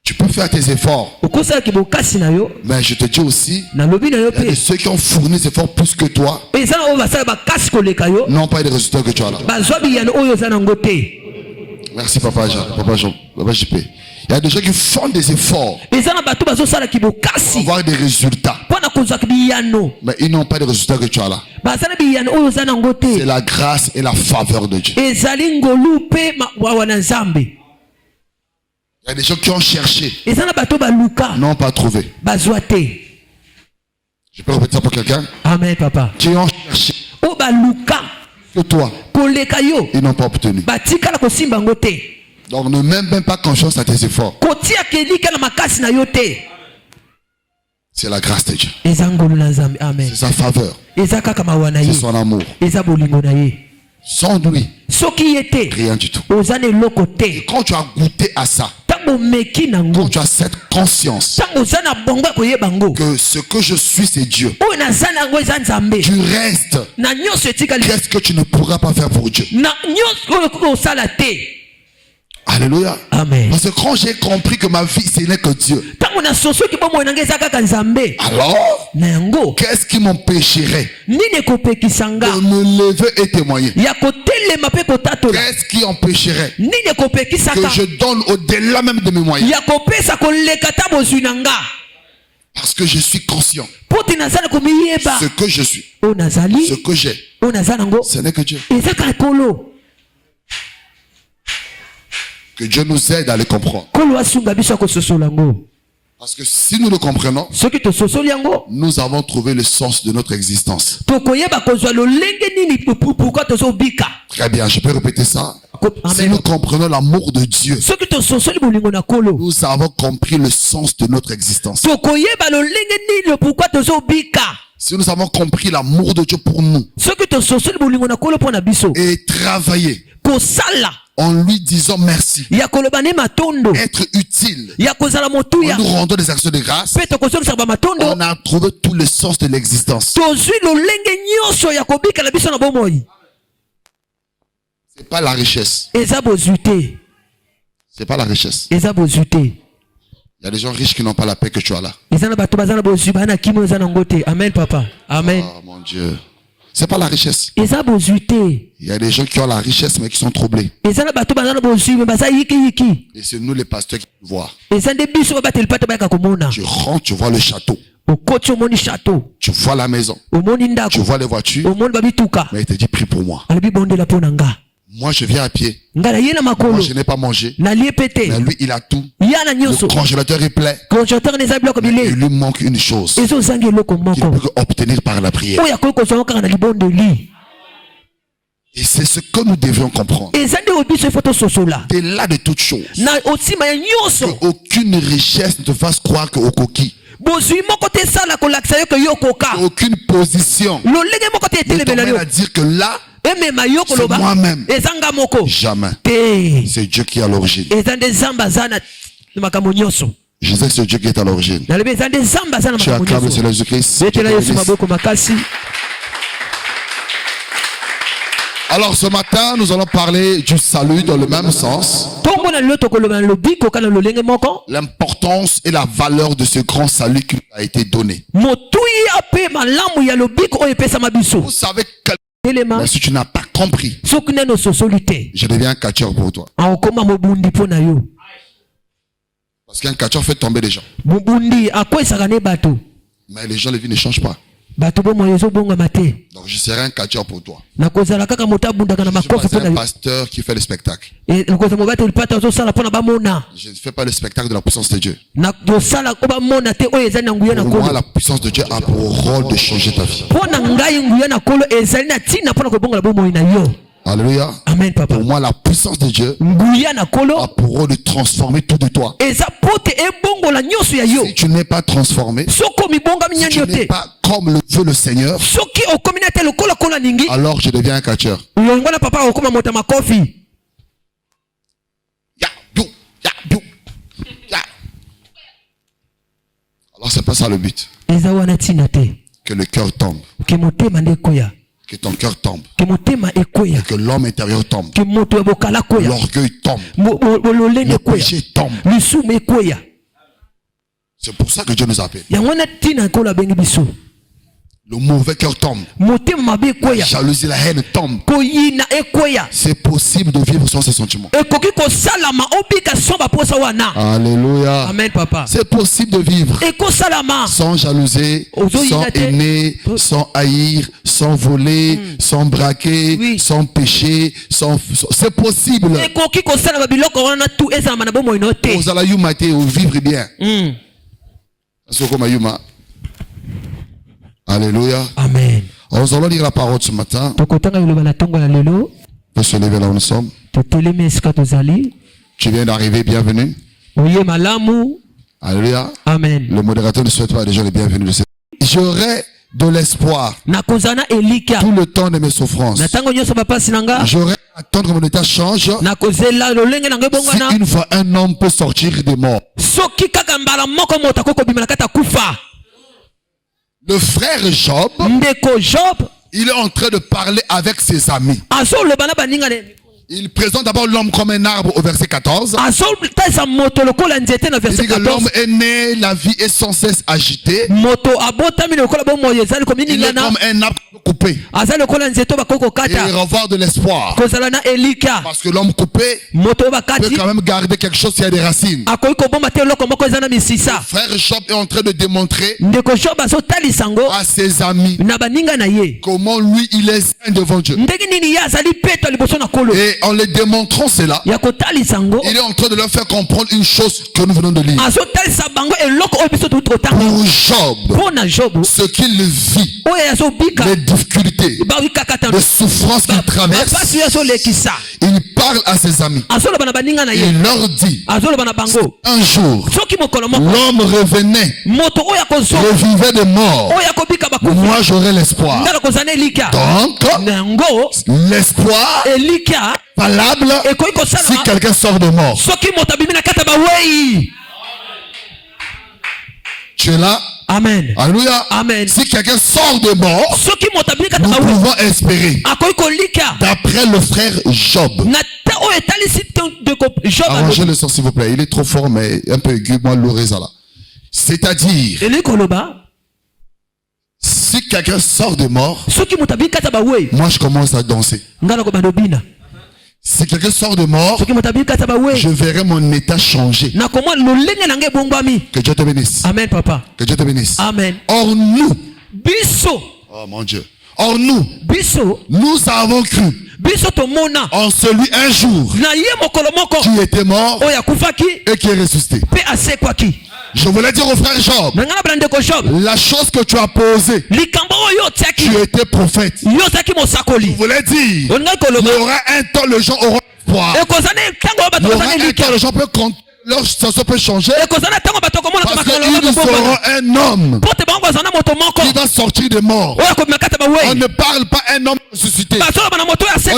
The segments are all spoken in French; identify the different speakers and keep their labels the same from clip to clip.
Speaker 1: Tu peux faire tes efforts. Mais je te dis aussi, il y a de ceux qui ont fourni des efforts plus que toi n'ont pas eu les résultats que tu as là. Merci Papa Jean, Papa JP. Il y a des gens qui font des efforts pour avoir des résultats. Mais ils n'ont pas de résultats que tu as là. C'est la grâce et la faveur de Dieu. Il y a des gens qui ont cherché, n'ont pas trouvé. Je peux répéter ça pour quelqu'un?
Speaker 2: Amen, papa.
Speaker 1: Qui ont cherché que toi, ils n'ont pas obtenu. Donc ne mets même pas confiance à tes efforts. C'est la grâce de Dieu. C'est sa faveur. C'est son amour. Sans lui, rien du tout. Et quand tu as goûté à ça, quand tu as cette conscience que ce que je suis c'est Dieu, tu restes. Qu'est-ce que tu ne pourras pas faire pour Dieu? Alléluia.
Speaker 2: Amen.
Speaker 1: Parce que quand j'ai compris que ma vie ce n'est que Dieu, alors qu'est-ce qui m'empêcherait de me lever et témoigner? Qu'est-ce qui empêcherait que je donne au-delà même de mes moyens? Parce que je suis conscient. Ce que je suis, ce que j'ai, ce n'est que Dieu. Que Dieu nous aide à les comprendre. Parce que si nous le comprenons, nous avons trouvé le sens de notre existence. Très bien, je peux répéter ça. Si nous comprenons l'amour de Dieu, nous avons compris le sens de notre existence. Si nous avons compris l'amour de Dieu pour nous et travailler en lui disant merci, être utile, en nous rendant des actions de grâce, on a trouvé tout le sens de l'existence. C'est pas la richesse. C'est pas la richesse. Il y a des gens riches qui n'ont pas la paix que tu as là. Amen, papa. Amen. Oh mon Dieu. C'est pas la richesse. Il y a des gens qui ont la richesse mais qui sont troublés. Et c'est nous les pasteurs qui voient. Tu rentres, tu vois le château. Tu vois la maison. Tu vois les voitures. Mais il te dit prie pour moi. Moi je viens à pied. Moi je n'ai pas mangé. Mais lui il a tout. Le congélateur est plein. Mais il lui manque une chose qu'il peut obtenir par la prière. Et c'est ce que nous devions comprendre. Au-delà de toute chose, qu'aucune richesse ne te fasse croire que au coquille. Aucune position ne t'emmène à dire que là c'est moi-même. Jamais. C'est Dieu qui est à l'origine. Je sais que c'est Dieu qui est à l'origine. Tu acclames sur Jésus-Christ. Alors ce matin, nous allons parler du salut dans le même sens. L'importance et la valeur de ce grand salut qui a été donné. Vous savez que mais si tu n'as pas compris, je deviens un catcheur pour toi. Parce qu'un catcheur fait tomber les gens. Mais les gens, les vies ne changent pas. Donc je serai un catcheur pour toi. Je suis pas un pasteur qui fait le spectacle. Je ne fais pas le spectacle de la puissance de Dieu. Pour moi, la puissance de Dieu a pour rôle de changer ta vie. Alléluia. Amen, papa. Pour moi, la puissance de Dieu a pour rôle de transformer tout de toi. Si tu n'es pas transformé, si tu n'es pas comme le veut le Seigneur, alors je deviens un catcheur. Alors c'est pas ça le but. Que le cœur tombe.
Speaker 2: Que ton cœur tombe. Et que l'homme intérieur tombe. L'orgueil tombe. Le péché tombe. C'est pour ça que Dieu nous appelle. Le mauvais cœur tombe. La jalousie, la haine tombe. C'est possible de vivre sans ces sentiments. Alléluia.
Speaker 1: Amen, papa.
Speaker 2: C'est possible de vivre sans jalousie, sans aimer, sans haïr, sans voler, sans braquer, sans pécher, c'est possible. Vous allez vivre bien. Alléluia.
Speaker 1: Amen.
Speaker 2: Nous allons lire la parole ce matin. On peut se lever là où nous sommes. Tu viens d'arriver, bienvenue. Alléluia.
Speaker 1: Amen.
Speaker 2: Le modérateur ne souhaite pas déjà les bienvenus. J'aurai de l'espoir tout le temps de mes souffrances. J'aurai à attendre que mon état change. Si une fois un homme peut sortir des morts. Le frère Job, il est en train de parler avec ses amis. Il présente d'abord l'homme comme un arbre au verset 14. Il dit que l'homme est né, la vie est sans cesse agitée. Il est comme un arbre coupé. Et il va avoir de l'espoir. Parce que l'homme coupé peut quand même garder quelque chose qui a des racines. Le frère Job est en train de démontrer à ses amis comment lui il est saint devant Dieu. Et en les démontrant cela, il est en train de leur faire comprendre une chose que nous venons de lire. Pour Job, ce qu'il vit, les difficultés, les souffrances qu'il traverse, il parle à ses amis. Il leur dit, un jour, l'homme revenait, revivait des morts. Moi j'aurai l'espoir. Donc, l'espoir valable si quelqu'un sort de mort. Tu es là?
Speaker 1: Amen.
Speaker 2: Alléluia.
Speaker 1: Amen.
Speaker 2: Si quelqu'un sort de mort, nous pouvons espérer. D'après le frère Job. Arrangez le son s'il vous plaît. Il est trop fort mais un peu aigu. Moi l'oreille là. C'est-à-dire, si quelqu'un sort de mort, moi je commence à danser. Si quelqu'un sort de mort, je verrai mon état changer. Que Dieu te bénisse.
Speaker 1: Amen, papa.
Speaker 2: Que Dieu te bénisse.
Speaker 1: Amen.
Speaker 2: Or nous, oh mon Dieu. Or nous avons cru en celui un jour qui était mort et qui est ressuscité. Je voulais dire au frère Job, la chose que tu as posée, tu étais prophète. Je voulais dire, il y aura un temps, les gens auront espoir. Il y aura un temps, les gens peuvent compter. Leur situation peut changer parce qu'ils seront un homme qui va sortir des morts. On ne parle pas un homme ressuscité. On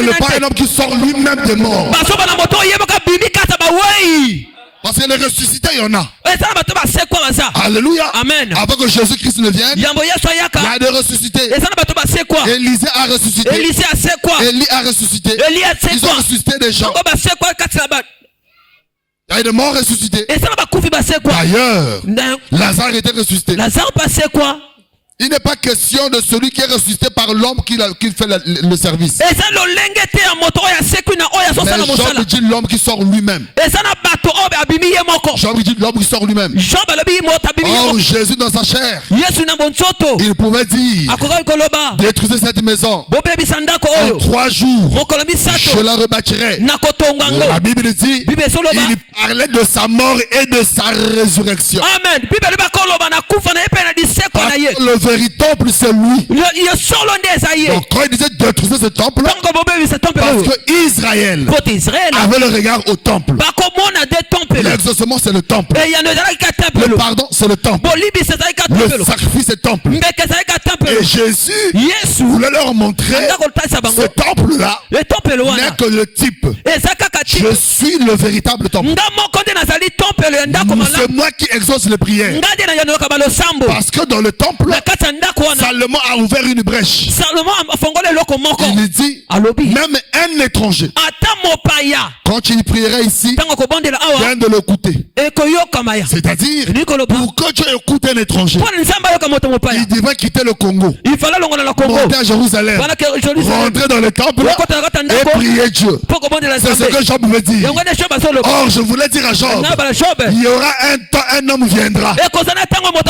Speaker 2: ne parle un homme qui sort lui-même des morts. Parce que les ressuscités, il y en a. Alléluia.
Speaker 1: Amen.
Speaker 2: Avant que Jésus-Christ ne vienne, il y a des ressuscités. Élisée a ressuscité. Élie a ressuscité. Ils ont ressuscité des gens. Il y a des morts ressuscités. D'ailleurs, Lazare était ressuscité. Il n'est pas question de celui qui est ressuscité par l'homme qui fait le service. Mais Job dit l'homme qui sort lui-même. Job dit l'homme qui sort lui-même. Or Jésus dans sa chair, il pouvait dire, détruisez cette maison. En 3 jours, je la rebâtirai. La Bible dit, il parlait de sa mort et de sa résurrection.
Speaker 1: Amen.
Speaker 2: Le véritable temple, c'est lui. Donc quand il disait détruisez ce temple, parce que Israël avait le regard au temple. L'exaucement, c'est le temple. Le pardon, c'est le temple. Le sacrifice, c'est le temple. Et Jésus voulait leur montrer ce temple-là n'est que le type. Je suis le véritable temple. C'est moi qui exauce les prières. Parce que dans le temple, Salomon a ouvert une brèche. Il dit, même un étranger, quand il prierait ici, vient de l'écouter. C'est-à-dire, pour que Dieu écoute un étranger, il devrait quitter le Congo, monter à Jérusalem, rentrer dans le temple et prier Dieu. C'est ce que Job veut dire. Or, je voulais dire à Job, il y aura un temps, un homme viendra.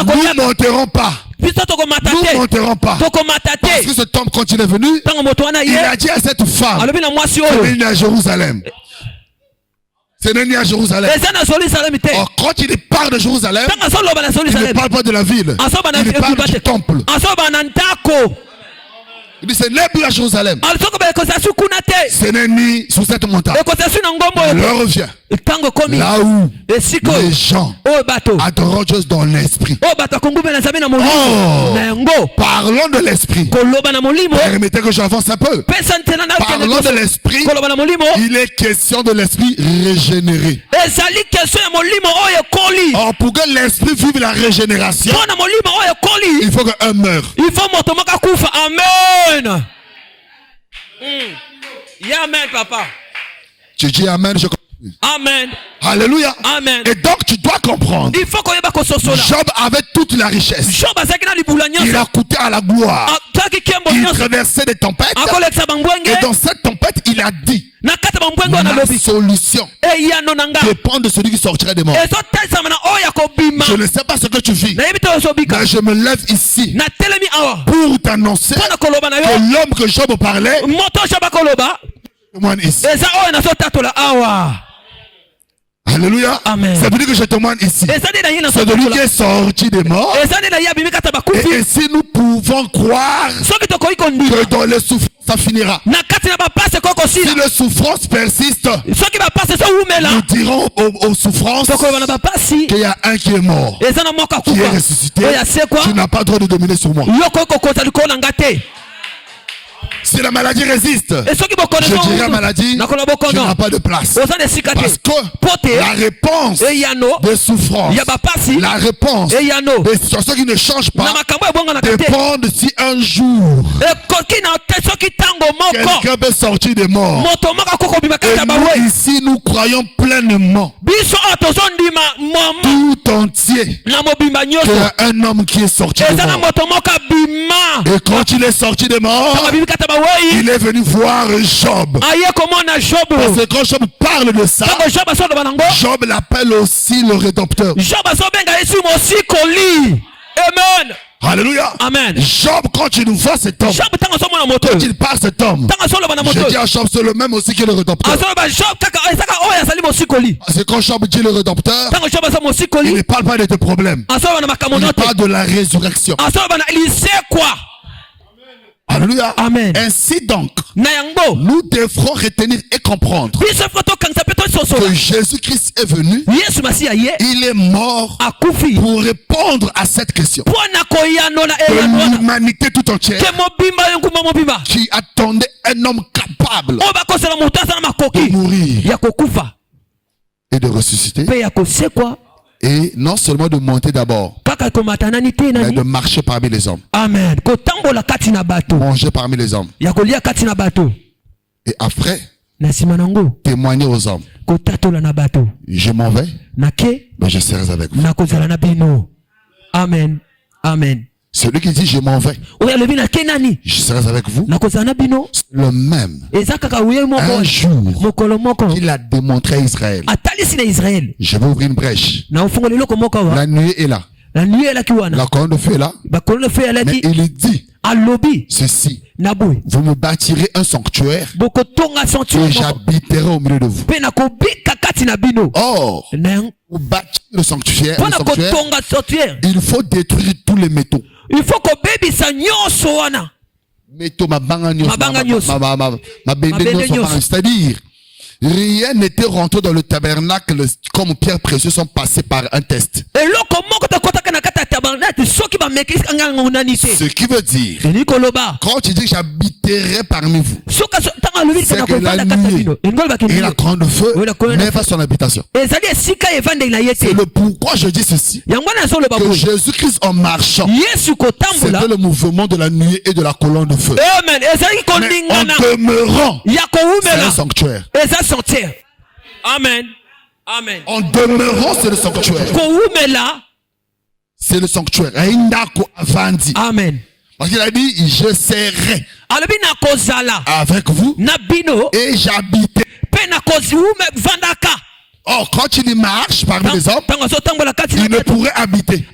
Speaker 2: Nous ne monterons pas. Nous ne monterons pas. Parce que ce temple, quand il est venu, il a dit à cette femme, ce n'est ni à Jérusalem. Ce n'est ni à Jérusalem. Or, quand il parle de Jérusalem, il ne parle pas de la ville. Il parle du temple. Il dit, ce n'est plus à Jérusalem. Ce n'est ni sous cette montagne. Il revient. Là où les gens adorent Dieu dans l'esprit. Parlons de l'esprit. Permettez que j'avance un peu. Parlons de l'esprit. Il est question de l'esprit régénéré. Or, pour que l'esprit vive la régénération, il faut qu'un meure.
Speaker 1: Amen. Amen, papa.
Speaker 2: Tu dis amen, je comprends.
Speaker 1: Amen.
Speaker 2: Alléluia.
Speaker 1: Amen.
Speaker 2: Et donc tu dois comprendre.
Speaker 1: Il faut
Speaker 2: Job avait toute la richesse. Il a coûté à la gloire. Il traversait des tempêtes. Et dans cette tempête, il a dit, ma solution dépend de celui qui sortirait des morts. Je ne sais pas ce que tu vis, mais je me lève ici pour t'annoncer que l'homme que Job parlait témoigne ici. Alléluia.
Speaker 1: Amen.
Speaker 2: Ça veut dire que je témoigne ici. C'est celui qui est sorti des morts. Et si nous pouvons croire que dans les souffrances ça finira. Si les souffrances persistent, nous dirons aux souffrances qu'il y a un qui est mort, qui est ressuscité. Tu n'as pas le droit de dominer sur moi. Si la maladie résiste, je dirais à la maladie, tu n'as pas de place. Parce que la réponse des souffrances, la réponse des situations qui ne changent pas, dépendent si un jour quelqu'un peut sortir des morts. Et nous ici, nous croyons pleinement, tout entier, qu'il y a un homme qui est sorti des morts. Et quand il est sorti des morts, il est venu voir Job. Parce que quand Job parle de ça, Job l'appelle aussi le rédempteur. Amen. Alléluia.
Speaker 1: Amen.
Speaker 2: Job, quand tu nous vois cet homme, quand il parle cet homme, je dis à Job, c'est le même aussi que le rédempteur. C'est quand Job dit le rédempteur, il ne parle pas de tes problèmes. Il parle de la résurrection. Alléluia.
Speaker 1: Amen.
Speaker 2: Ainsi donc, nous devrons retenir et comprendre que Jésus-Christ est venu. Il est mort pour répondre à cette question de l'humanité tout entière qui attendait un homme capable de mourir et de ressusciter. Et non seulement de monter d'abord, mais de marcher parmi les hommes.
Speaker 1: Amen.
Speaker 2: Manger parmi les hommes. Et après, témoigner aux hommes. Je m'en vais, mais je serai avec vous.
Speaker 1: Amen. Amen.
Speaker 2: Celui qui dit je m'en vais, je serai avec vous, le même un jour qu'il a démontré à Israël. Je vais ouvrir une brèche. La nuée est là. La colonne de feu est là. Mais il dit ceci: vous me bâtirez un sanctuaire et j'habiterai au milieu de vous. Or, pour bâtir le sanctuaire, il faut détruire tous les métaux.
Speaker 1: Il faut que baby sa nyoso wana.
Speaker 2: Métaux, c'est-à-dire Rien n'était rentré dans le tabernacle comme pierres précieuses sont passées par un test. Ce qui veut dire, quand tu dis que j'habiterai parmi vous, c'est que la nuée et la grande feu n'est pas son habitation. C'est le pourquoi je dis ceci. Que Jésus-Christ en marchant, c'était le mouvement de la nuée et de la colonne de feu.
Speaker 1: Amen.
Speaker 2: Mais en demeurant, c'est un sanctuaire.
Speaker 1: Amen. Amen.
Speaker 2: En demeurant, c'est le sanctuaire. C'est le sanctuaire.
Speaker 1: Amen.
Speaker 2: Parce qu'il a dit, je serai avec vous et j'habiterai. Or, quand il marche parmi les hommes, il ne pourrait habiter.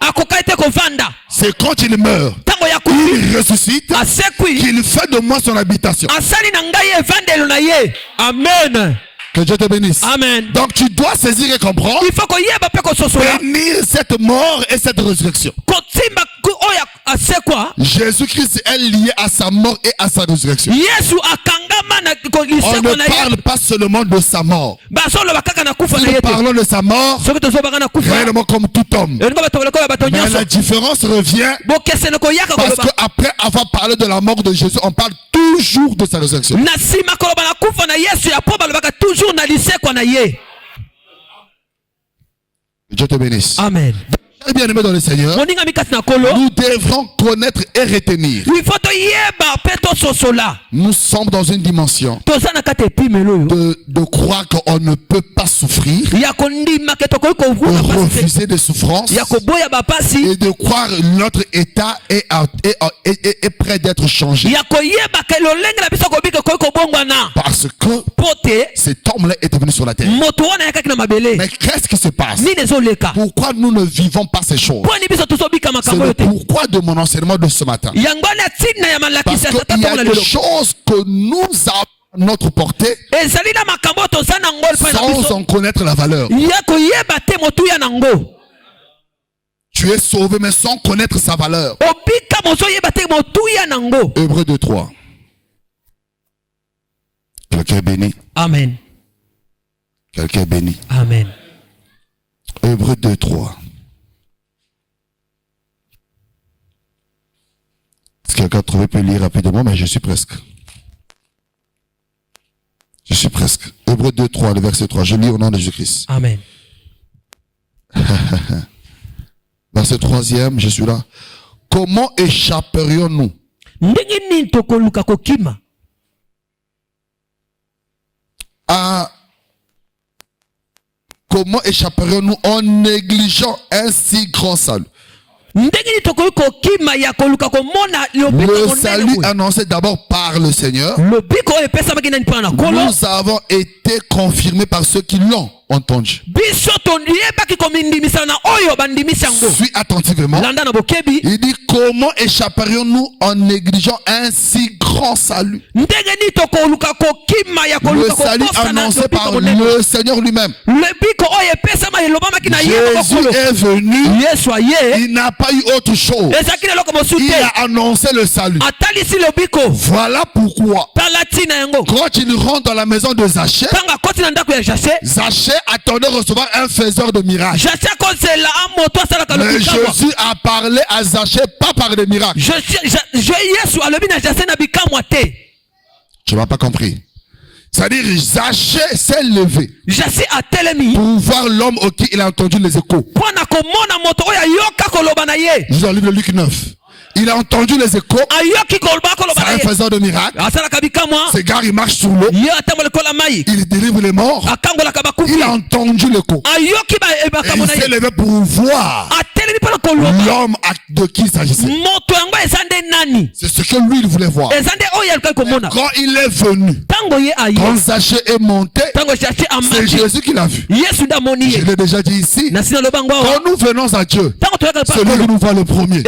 Speaker 2: C'est quand il meurt, il ressuscite, qu'il fait de moi son habitation.
Speaker 1: Amen.
Speaker 2: Que Dieu te bénisse.
Speaker 1: Amen.
Speaker 2: Donc tu dois saisir et comprendre. Bénir cette mort et cette résurrection. Jésus-Christ est lié à sa mort et à sa résurrection. On ne parle pas seulement de sa mort. Si nous parlons de sa mort, réellement comme tout homme. Mais la différence revient parce qu'après avoir parlé de la mort de Jésus, on parle toujours de sa résurrection. Dieu te bénisse.
Speaker 1: Amen.
Speaker 2: Bien aimé dans le Seigneur, nous devrons connaître et retenir. Nous sommes dans une dimension de croire qu'on ne peut pas souffrir, de refuser des souffrances et de croire que notre état est prêt d'être changé. Parce que cet homme-là est venu sur la terre. Mais qu'est-ce qui se passe? Pourquoi nous ne vivons pas ces choses? C'est le pourquoi de mon enseignement de ce matin. Parce qu'il y a des choses que nous avons à notre portée sans en connaître la valeur. Tu es sauvé mais sans connaître sa valeur. Hébreux 2:3. Quelqu'un est béni.
Speaker 1: Amen.
Speaker 2: Quelqu'un est béni.
Speaker 1: Amen.
Speaker 2: Hébreux 2:3. Si quelqu'un a trouvé peut lire rapidement, mais je suis presque. Je suis presque. Hébreux 2:3, le verset 3. Je lis au nom de Jésus-Christ.
Speaker 1: Amen.
Speaker 2: Verset 3e, je suis là. Comment échapperions-nous comment échapperions-nous en négligeant un si grand salut? Le salut annoncé d'abord par le Seigneur, nous avons été confirmés par ceux qui l'ont entendu. Suis attentivement. Il dit comment échapperions-nous en négligeant un si grand salut? Le salut annoncé par le Seigneur lui-même. Jésus est venu. Il n'a pas eu autre chose. Il a annoncé le salut. Voilà pourquoi quand il rentre dans la maison de Zachée, Zachée attendait recevoir un faiseur de miracles. Mais Jésus a parlé à Zachée pas par des miracles. Tu n'as pas compris. C'est-à-dire Zachée s'est levé pour voir l'homme auquel il a entendu les échos. Je vous en lis le Luc 9. Il a entendu les échos. C'est un faiseur de miracles. Ce gars, il marche sur l'eau. Il délivre les morts. Il a entendu l'écho. Et il s'est levé pour voir l'homme de qui il s'agissait. C'est ce que lui, il voulait voir. Quand il est venu, quand Zachée est monté, c'est Jésus qui l'a vu. Je l'ai déjà dit ici. Quand nous venons à Dieu, c'est lui qui nous voit le premier.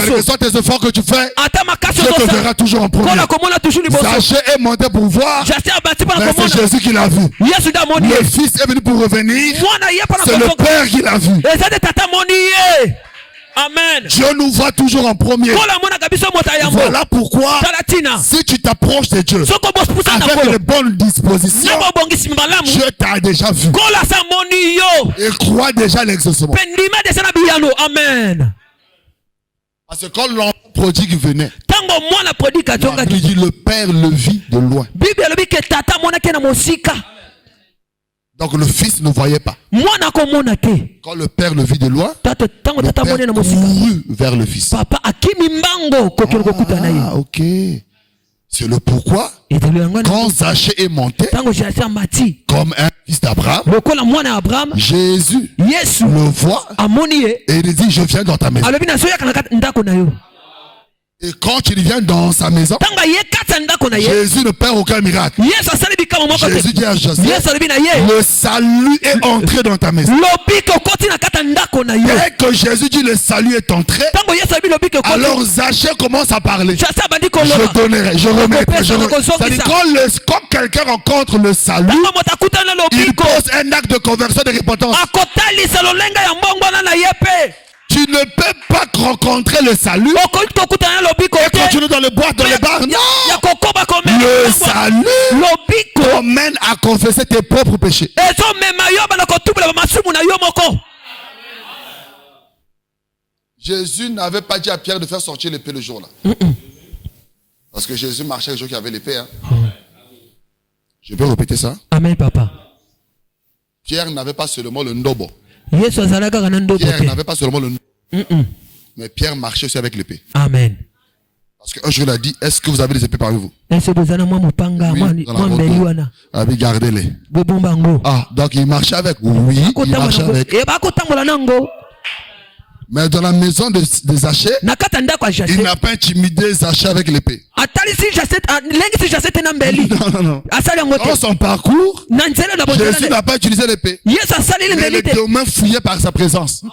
Speaker 2: Quels que soient tes efforts que tu fais, Dieu te verra toujours en premier. Zachée est monté pour voir, mais c'est Jésus qui l'a vu. Le Fils est venu pour revenir, c'est le Père qui l'a vu.
Speaker 1: Amen.
Speaker 2: Dieu nous voit toujours en premier. Voilà pourquoi, si tu t'approches de Dieu avec les bonnes dispositions, Dieu t'a déjà vu et croit déjà l'exaucement.
Speaker 1: Amen.
Speaker 2: Parce que quand l'enfant prodigue venait, il dit le père le vit de loin. Donc le fils ne voyait pas. Quand le père le vit de loin, le père courut vers le fils. Ah, ok. C'est le pourquoi, quand Zachée est monté, comme un fils d'Abraham, Jésus le voit et il dit, je viens dans ta maison. Et quand il vient dans sa maison, Jésus ne perd aucun miracle. Jésus dit à Joseph, le salut est entré dans ta maison. Dès que Jésus dit le salut est entré, alors Zachée commence à parler. Je donnerai, je remettrai, je remettrai. C'est-à-dire quand quelqu'un rencontre le salut, il pose un acte de conversion de repentance. Tu ne peux pas rencontrer le salut et continuer dans le bois, dans les bars. Non! Le salut t'emmène à confesser tes propres péchés. Jésus n'avait pas dit à Pierre de faire sortir l'épée le jour-là. Parce que Jésus marchait avec les gens qui avaient l'épée. Hein. Je peux répéter ça?
Speaker 1: Amen, papa.
Speaker 2: Pierre n'avait pas seulement le ndobo. Pierre n'avait pas seulement le ndobo. Mais Pierre marchait aussi avec l'épée.
Speaker 1: Amen.
Speaker 2: Parce qu'un jour il a dit, est-ce que vous avez des épées parmi vous?
Speaker 1: Oui,
Speaker 2: gardez-les. Ah, donc il marchait avec. Oui, il marchait avec. Mais dans la maison de Zachée, il n'a pas intimidé Zachée avec l'épée. Non. Dans son parcours, Jésus n'a pas utilisé l'épée. Mais les démons fouillaient par sa présence.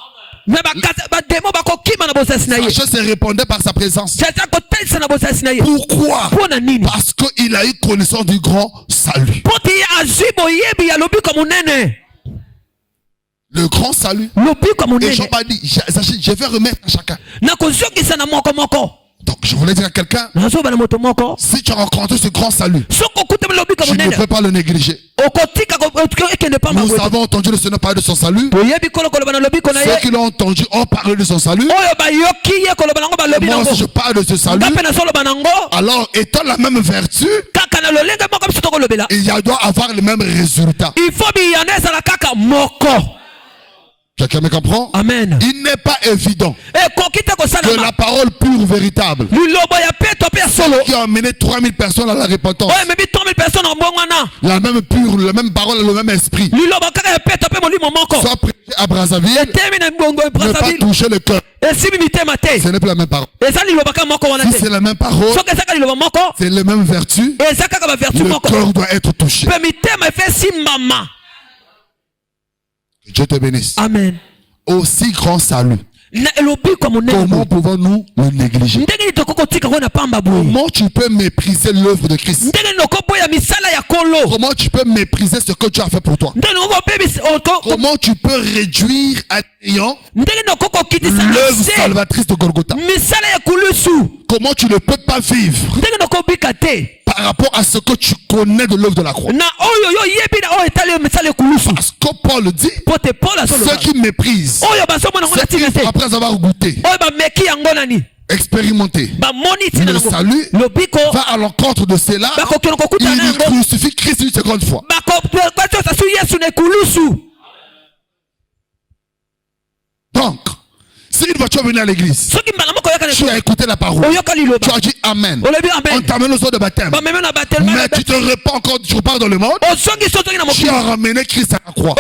Speaker 2: Zachée se répondait par sa présence. Pourquoi? Parce qu'il a eu connaissance du grand salut. Le grand salut. Et Job a dit, je vais remettre à chacun. Donc je voulais dire à quelqu'un, si tu as rencontré ce grand salut, tu ne peux pas le négliger. Nous avons entendu le Seigneur parler de son salut. Ceux qui l'ont entendu ont parlé de son salut. Moi aussi je parle de ce salut. Alors étant la même vertu, il doit avoir le même résultat. Quelqu'un me comprend?
Speaker 1: Amen.
Speaker 2: Il n'est pas évident que la parole pure, véritable, qui a amené 3000 personnes à la repentance, la même pure, la même parole, le même esprit, soit prêché à Brazzaville, ne pas toucher le cœur. Ce n'est plus la même parole. Si c'est la même parole, c'est la même vertu, le cœur doit être touché. Que Dieu te bénisse.
Speaker 1: Amen.
Speaker 2: Aussi grand salut. Comment pouvons-nous le négliger? Comment tu peux mépriser l'œuvre de Christ? Comment tu peux mépriser ce que Dieu a fait pour toi? Comment tu peux réduire à néant l'œuvre salvatrice de Golgotha? Comment tu ne peux pas vivre par rapport à ce que tu connais de l'œuvre de la croix? Parce que Paul dit, ceux qui méprisent, ceux qui, après avoir goûté, expérimenté le salut, va à l'encontre de cela, il crucifie Christ une seconde fois. Donc, si une voiture venait à l'église, tu as écouté la parole, tu as dit Amen, on t'amène au sol de baptême, mais tu te répands encore, tu repars dans le monde, tu as ramené Christ à la croix.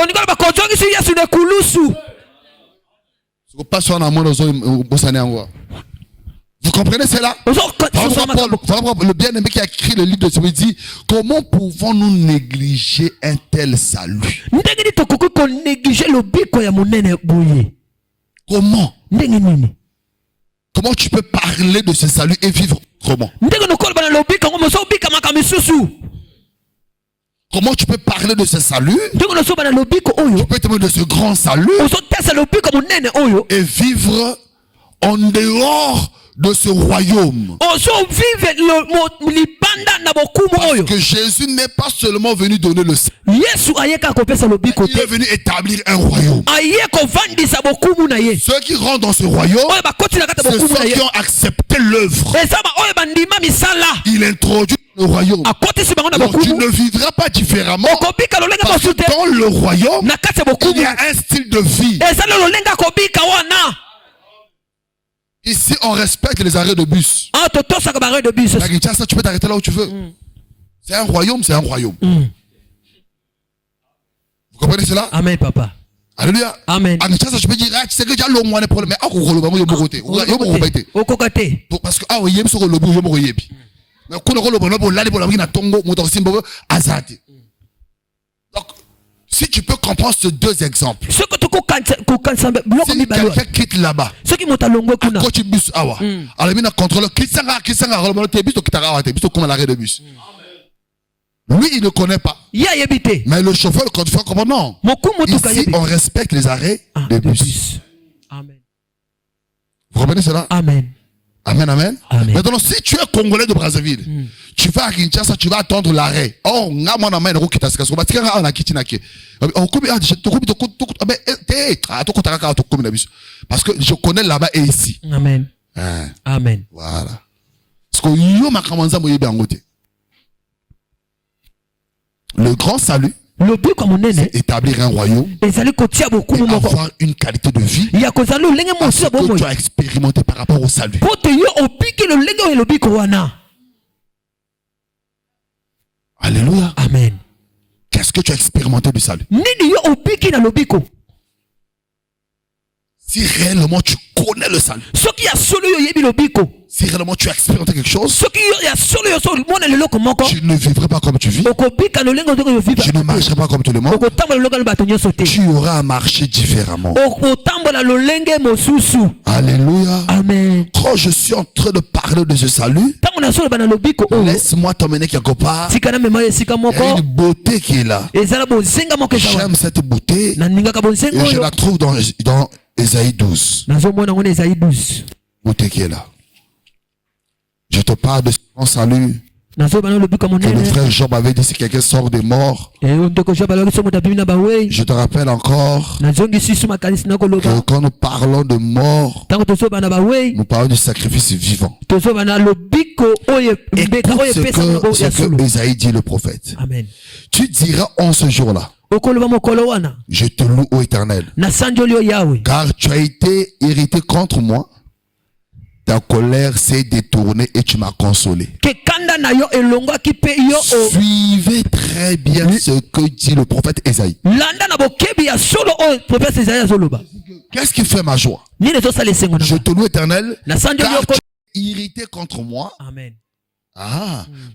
Speaker 2: Vous comprenez cela? Le bien-aimé qui a écrit le livre de ce dit, comment pouvons-nous négliger un tel salut? Comment? Comment tu peux parler de ce salut et vivre autrement? Comment tu peux parler de ce salut? Tu peux témoigner de ce grand salut et vivre en dehors de ce royaume. Parce que Jésus n'est pas seulement venu donner le salut. Il est venu établir un royaume. Ceux qui rentrent dans ce royaume, c'est ceux qui ont accepté l'œuvre. Il introduit le royaume. Donc tu ne vivras pas différemment. Parce que dans le royaume, il y a un style de vie. Ici, on respecte les arrêts de bus. Tu peux t'arrêter là où tu veux. C'est un royaume, c'est un royaume. Vous comprenez cela?
Speaker 1: Amen, papa.
Speaker 2: Alléluia.
Speaker 1: Amen.
Speaker 2: Tu peux dire, tu sais que j'ai le moins de problème. Mais parce que, donc, si tu peux comprendre ces deux exemples. Si quelqu'un quitte là-bas, quand tu bus, alors il a contrôlé, lui, il ne connaît pas. Mais le chauffeur, le conducteur, comment non? Ici, on respecte les arrêts de bus.
Speaker 1: Amen.
Speaker 2: Vous comprenez cela?
Speaker 1: Amen.
Speaker 2: Amen, amen. Amen. Maintenant, si tu es Congolais de Brazzaville, tu vas à Kinshasa, tu vas attendre l'arrêt. Oh, parce que je connais là-bas et ici.
Speaker 1: Amen. Amen.
Speaker 2: Voilà. Parce que le grand salut, c'est établir un royaume, avoir une qualité de vie à ce que tu as expérimenté par rapport au salut. Alléluia.
Speaker 1: Amen.
Speaker 2: Qu'est-ce que tu as expérimenté du salut? Si réellement tu connais le salut, si réellement tu as expérimenté quelque chose, tu ne vivrais pas comme tu vis, tu ne marcherais pas comme tout le monde, tu auras à marcher différemment. Alléluia.
Speaker 1: Amen.
Speaker 2: Quand je suis en train de parler de ce salut, laisse-moi t'emmener quelque part. Il y a une beauté qui est là. J'aime cette beauté et je la trouve dans Ésaïe 12. Beauté qui est là. Je te parle de ce grand salut que le frère Job avait dit si quelqu'un sort des morts. Je te rappelle encore que quand nous parlons de mort, nous parlons du sacrifice vivant. Écoute ce que Ésaïe dit le prophète.
Speaker 1: Amen.
Speaker 2: Tu diras en ce jour-là, je te loue ô Éternel, car tu as été irrité contre moi. Ta colère s'est détournée et tu m'as consolé. Suivez très bien ce que dit le prophète Ésaïe. Qu'est-ce qui fait ma joie? Je te loue Éternel, car tu es irrité contre moi.
Speaker 1: Amen.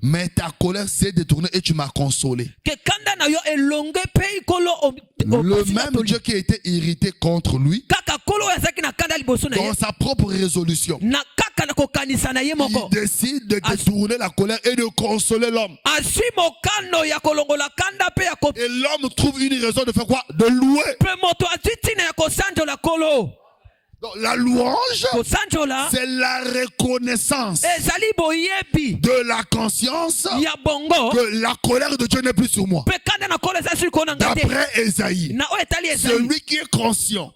Speaker 2: Mais ta colère s'est détournée et tu m'as consolé. Le même Dieu qui a été irrité contre lui, dans sa propre résolution, il décide de détourner la colère et de consoler l'homme. Et l'homme trouve une raison de faire quoi? De louer. Donc, la louange, c'est la reconnaissance de la conscience que la colère de Dieu n'est plus sur moi. D'après Ésaïe, celui qui est conscient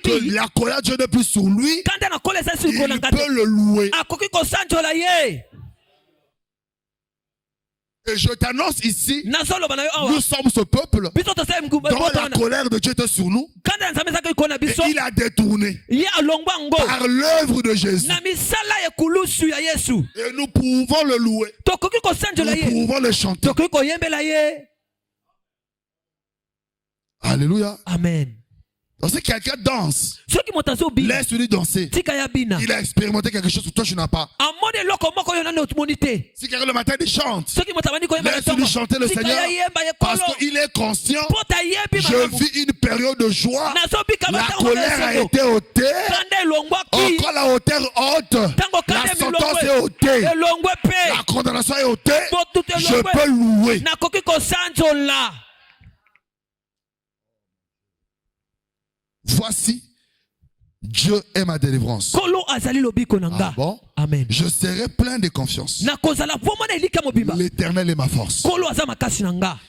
Speaker 2: que la colère de Dieu n'est plus sur lui, il peut le louer. Et je t'annonce ici, nous sommes ce peuple dont la colère de Dieu était sur nous. Et il a détourné par l'œuvre de Jésus. Et nous pouvons le louer. Nous pouvons le chanter. Alléluia.
Speaker 1: Amen.
Speaker 2: Donc si quelqu'un danse, laisse-lui danser. Il a expérimenté quelque chose que toi tu n'as pas. Si quelqu'un le matin il chante, laisse-lui chanter le Seigneur. Parce qu'il est conscient. Je vis une période de joie. La colère a été ôtée. Encore la hauteur haute. La sentence est ôtée. La condamnation est ôtée. Je peux louer. Voici Dieu est ma délivrance. Ah bon?
Speaker 1: Amen.
Speaker 2: Je serai plein de confiance. L'Éternel est ma force.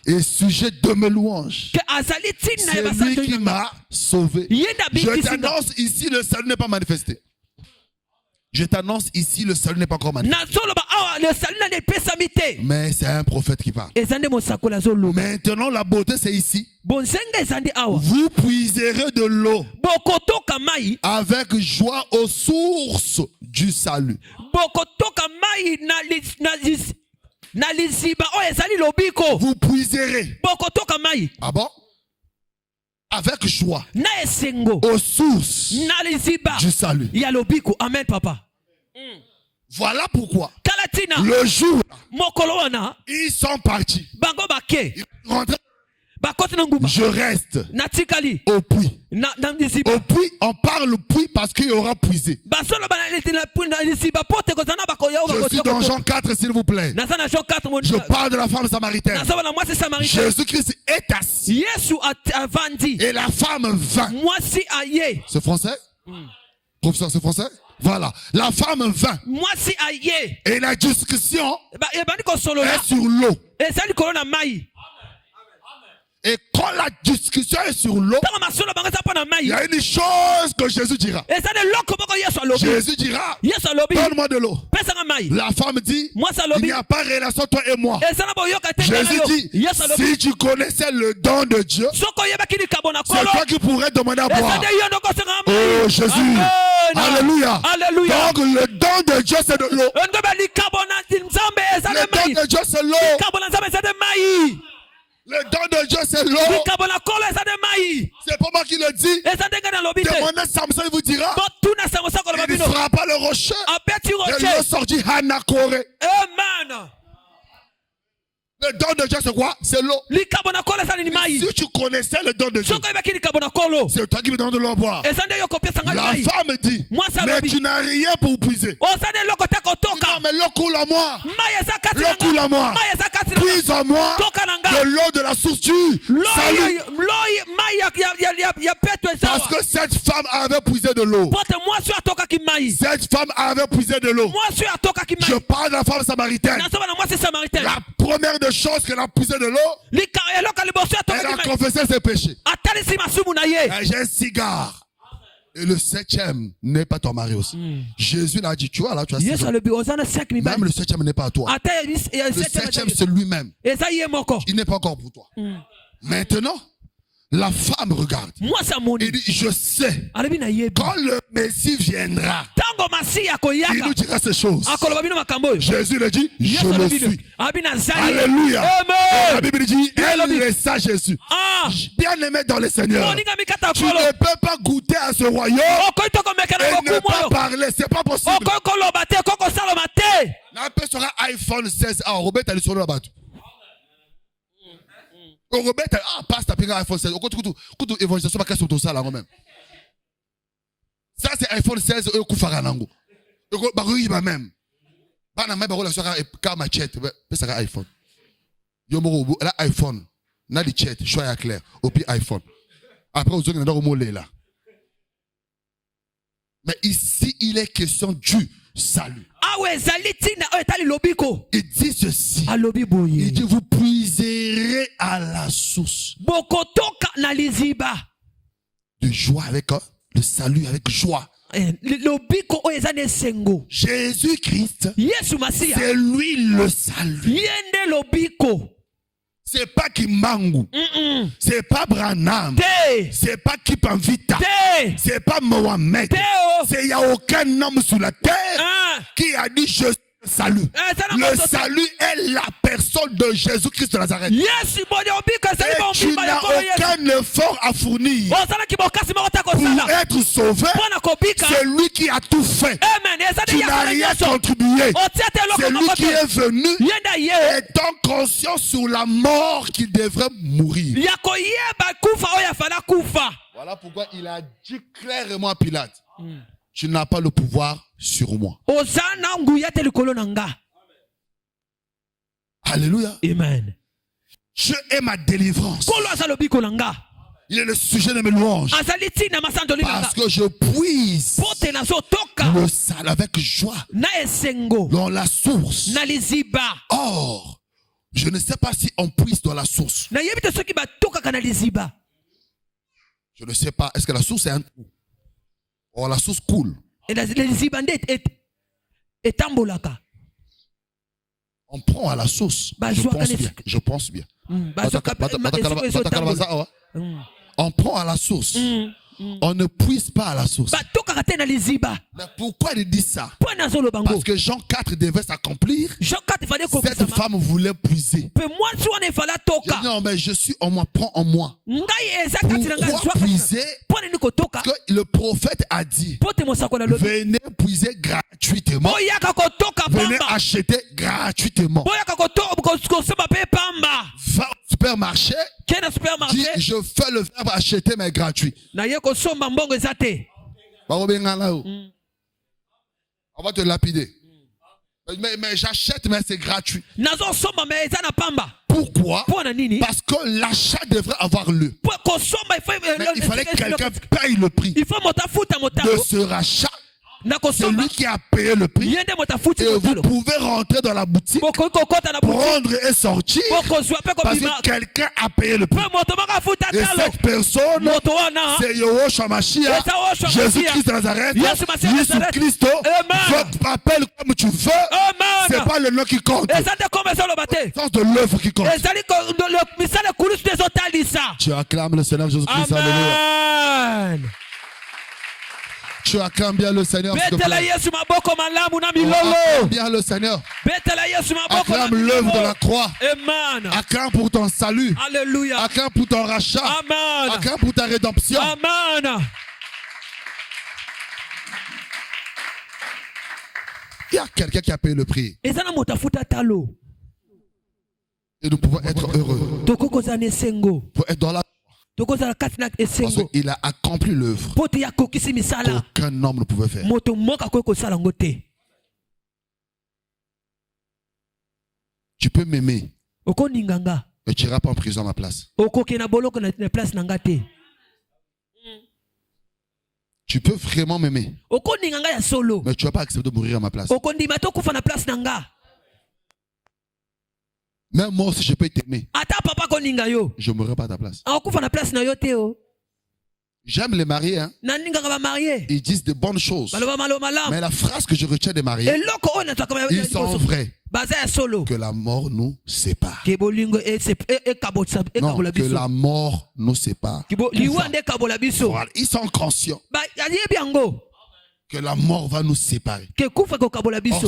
Speaker 2: Et sujet de mes louanges. C'est lui qui m'a sauvé. Je t'annonce ici, le salut n'est pas manifesté. Je t'annonce ici, le salut n'est pas encore manifesté. Mais c'est un prophète qui parle. Maintenant, la beauté, c'est ici. Vous puiserez de l'eau avec joie aux sources du salut. Vous puiserez. Ah bon? Avec joie aux sources du salut.
Speaker 1: Amen, papa.
Speaker 2: Voilà pourquoi le jour ils sont partis. Ils rentrent. Je reste au puits. Au puits, on parle puits parce qu'il y aura puisé. Je suis dans Jean 4, s'il vous plaît. Je parle de la femme samaritaine. Jésus-Christ est assis. Et la femme vint. C'est français? Professeur, c'est français? Voilà. La femme vint. Et la discussion est sur l'eau. Et quand la discussion est sur l'eau, il y a une chose que Jésus dira. Jésus dira, donne-moi de l'eau. La femme dit, il n'y a pas de relation toi et moi. Jésus dit, si tu connaissais le don de Dieu, c'est toi qui pourrais demander à boire. Oh Jésus, alléluia. Donc le don de Dieu c'est de l'eau. Le don de Dieu c'est l'eau. Le don de Dieu, c'est l'eau. C'est pas moi qui le dis. Demandez Samson, il vous dira. Il ne fera pas le rocher. Et l'eau sortit Hanakore.
Speaker 1: Amen.
Speaker 2: Le don de Dieu, c'est quoi? C'est l'eau. Si tu connaissais le don de Dieu, c'est toi qui me donnes de l'eau à boire. La femme dit, mais tu n'as rien pour puiser. Non, mais l'eau coule à moi. L'eau coule à moi. Puise en moi de l'eau de la source du salut. Parce que cette femme avait puisé de l'eau. Cette femme avait puisé de l'eau. Je parle de la femme samaritaine. La première des choses qu'elle a puisé de l'eau, elle a confessé ses péchés. J'ai un cigare. Et le 7e n'est pas ton mari aussi. Jésus l'a dit, tu vois là, tu as même le 7e n'est pas à toi. Le 7e c'est lui-même. Il n'est pas encore pour toi. Maintenant, la femme regarde. Il dit, je sais, quand le Messie viendra, il nous dira ces choses. Jésus le dit, je le suis. Alléluia. La Bible dit, elle laissa Jésus. Bien aimé dans le Seigneur, tu ne peux pas goûter à ce royaume et ne pas parler. C'est pas possible. N'appelle sera iPhone 16. Robert, elle est sur le bas. Robert, passe ta pinga iPhone 16. Kutu évangélisation pas question de ça là même. Ça c'est iPhone 16 kufara nango. Ba riba même. Bana mai ba relation ka machette, ça ka iPhone. Yo mo la iPhone, na di chat, choix clair, au puis iPhone. Après vous allez dans le là. Mais ici il est question du salut. Il dit ceci. Il dit vous puiserez à la source de joie avec le salut avec joie. Jésus-Christ, c'est lui le salut. C'est pas Kimangu. C'est pas Branham. C'est pas Kipanvita. C'est pas Mohamed. Il n'y a aucun homme sur la terre qui a dit je salut. Le salut est la personne de Jésus-Christ de Nazareth. Et tu n'as aucun effort à fournir pour être sauvé. C'est lui qui a tout fait. Tu n'as rien contribué. C'est lui qui est venu étant conscient sur la mort qu'il devrait mourir. Voilà pourquoi il a dit clairement à Pilate, tu n'as pas le pouvoir sur moi. Alléluia.
Speaker 1: Amen.
Speaker 2: Je ai ma délivrance. Il est le sujet de mes louanges. Parce que je puise le sale avec joie dans la source. Or, je ne sais pas si on puise dans la source. Je ne sais pas. Est-ce que la source est un trou? Or, la source coule. On prend à la source. Je pense bien. On prend à la source. On ne puise pas à la source. Mais pourquoi il dit ça? Parce que Jean 4 devait s'accomplir. Cette femme voulait puiser. Non, mais je suis en moi, prends en moi. Pourquoi puiser? Que le prophète a dit, venez puiser gratuitement. Venez acheter gratuitement. Va au supermarché. Dis, je fais le verbe acheter mais gratuit. On va te lapider. Mais j'achète mais c'est gratuit. Pourquoi? Parce que l'achat devrait avoir lieu. Mais il fallait que quelqu'un paye le prix de ce rachat. C'est lui qui a payé le prix. Et vous pouvez rentrer dans la boutique, prendre et sortir, parce que quelqu'un a payé le prix. Et cette personne, c'est Yahushua Mashiach, Jésus-Christ de Nazareth, Jésus-Christ. Votre appel comme tu veux, c'est pas le nom qui compte, c'est le sens de l'œuvre qui compte. Tu acclames le Seigneur Jésus-Christ. Alléluia. Tu acclames bien le Seigneur. Acclame bien le Seigneur. Acclame l'œuvre de la croix. Acclame pour ton salut. Alléluia. Acclame pour ton rachat. Amen. Acclame pour ta rédemption. Amen. Il y a quelqu'un qui a payé le prix. Et nous pouvons être heureux. Pour être dans la parce qu'il a accompli l'œuvre qu'aucun homme ne pouvait faire. Tu peux m'aimer, mais tu n'iras pas en prison à ma place. Tu peux vraiment m'aimer, mais tu ne vas pas accepter de mourir à ma place. Même moi aussi je peux t'aimer, je ne mourrai pas à ta place. J'aime les mariés, hein? Ils disent de bonnes choses. Mais la phrase que je retiens des mariés, ils sont vrais. Que la mort nous sépare. Non, que la mort nous sépare. Voilà, ils sont conscients que la mort va nous séparer. Or,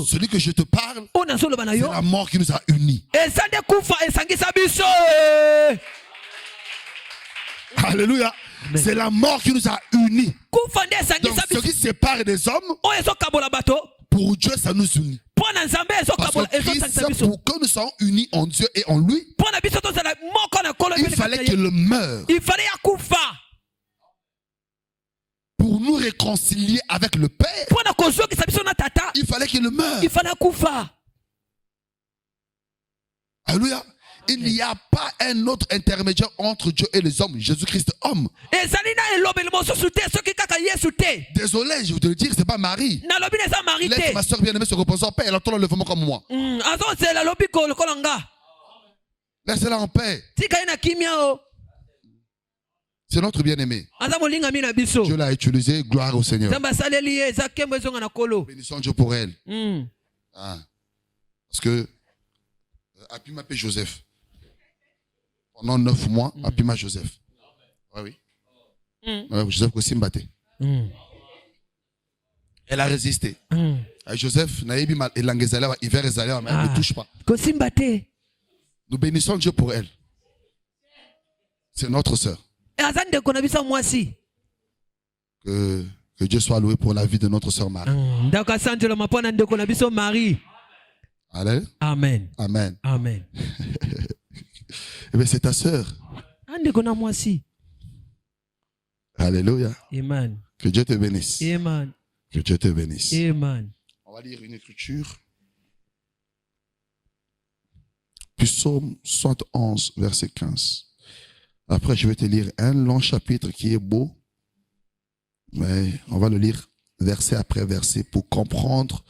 Speaker 2: celui que je te parle, c'est la mort qui nous a unis. Alléluia. C'est la mort qui nous a unis. Donc, ce qui sépare des hommes, pour Dieu, ça nous unit. Parce que Christ, pour que nous soyons unis en Dieu et en lui, il fallait qu'il meure. Pour nous réconcilier avec le Père, il fallait qu'il meure. Alléluia. Il n'y a pas un autre intermédiaire entre Dieu et les hommes, Jésus-Christ homme. Désolé, je vais te le dire, c'est pas Marie. Laisse ma soeur bien-aimée se reposer en paix, elle entend l'enlèvement comme moi. Laisse-la en paix. C'est notre bien-aimé. Dieu l'a utilisé, gloire au Seigneur. Bénissons Dieu pour elle. Ah. Parce que Api m'appelle Joseph. Pendant 9 mois, Api m'a Joseph. Oui. Joseph aussi m'a battu. Elle a résisté. Joseph, il ne touche pas. Nous bénissons Dieu pour elle. C'est notre sœur. Que Dieu soit loué pour la vie de notre sœur Marie. Allez. Amen. Amen. Amen. Eh bien, c'est ta sœur. Alléluia. Amen. Que Dieu te bénisse. Amen. Que Dieu te bénisse. Amen. On va lire une écriture. Psaume 71, verset 15. Après, je vais te lire un long chapitre qui est beau. Mais on va le lire verset après verset pour comprendre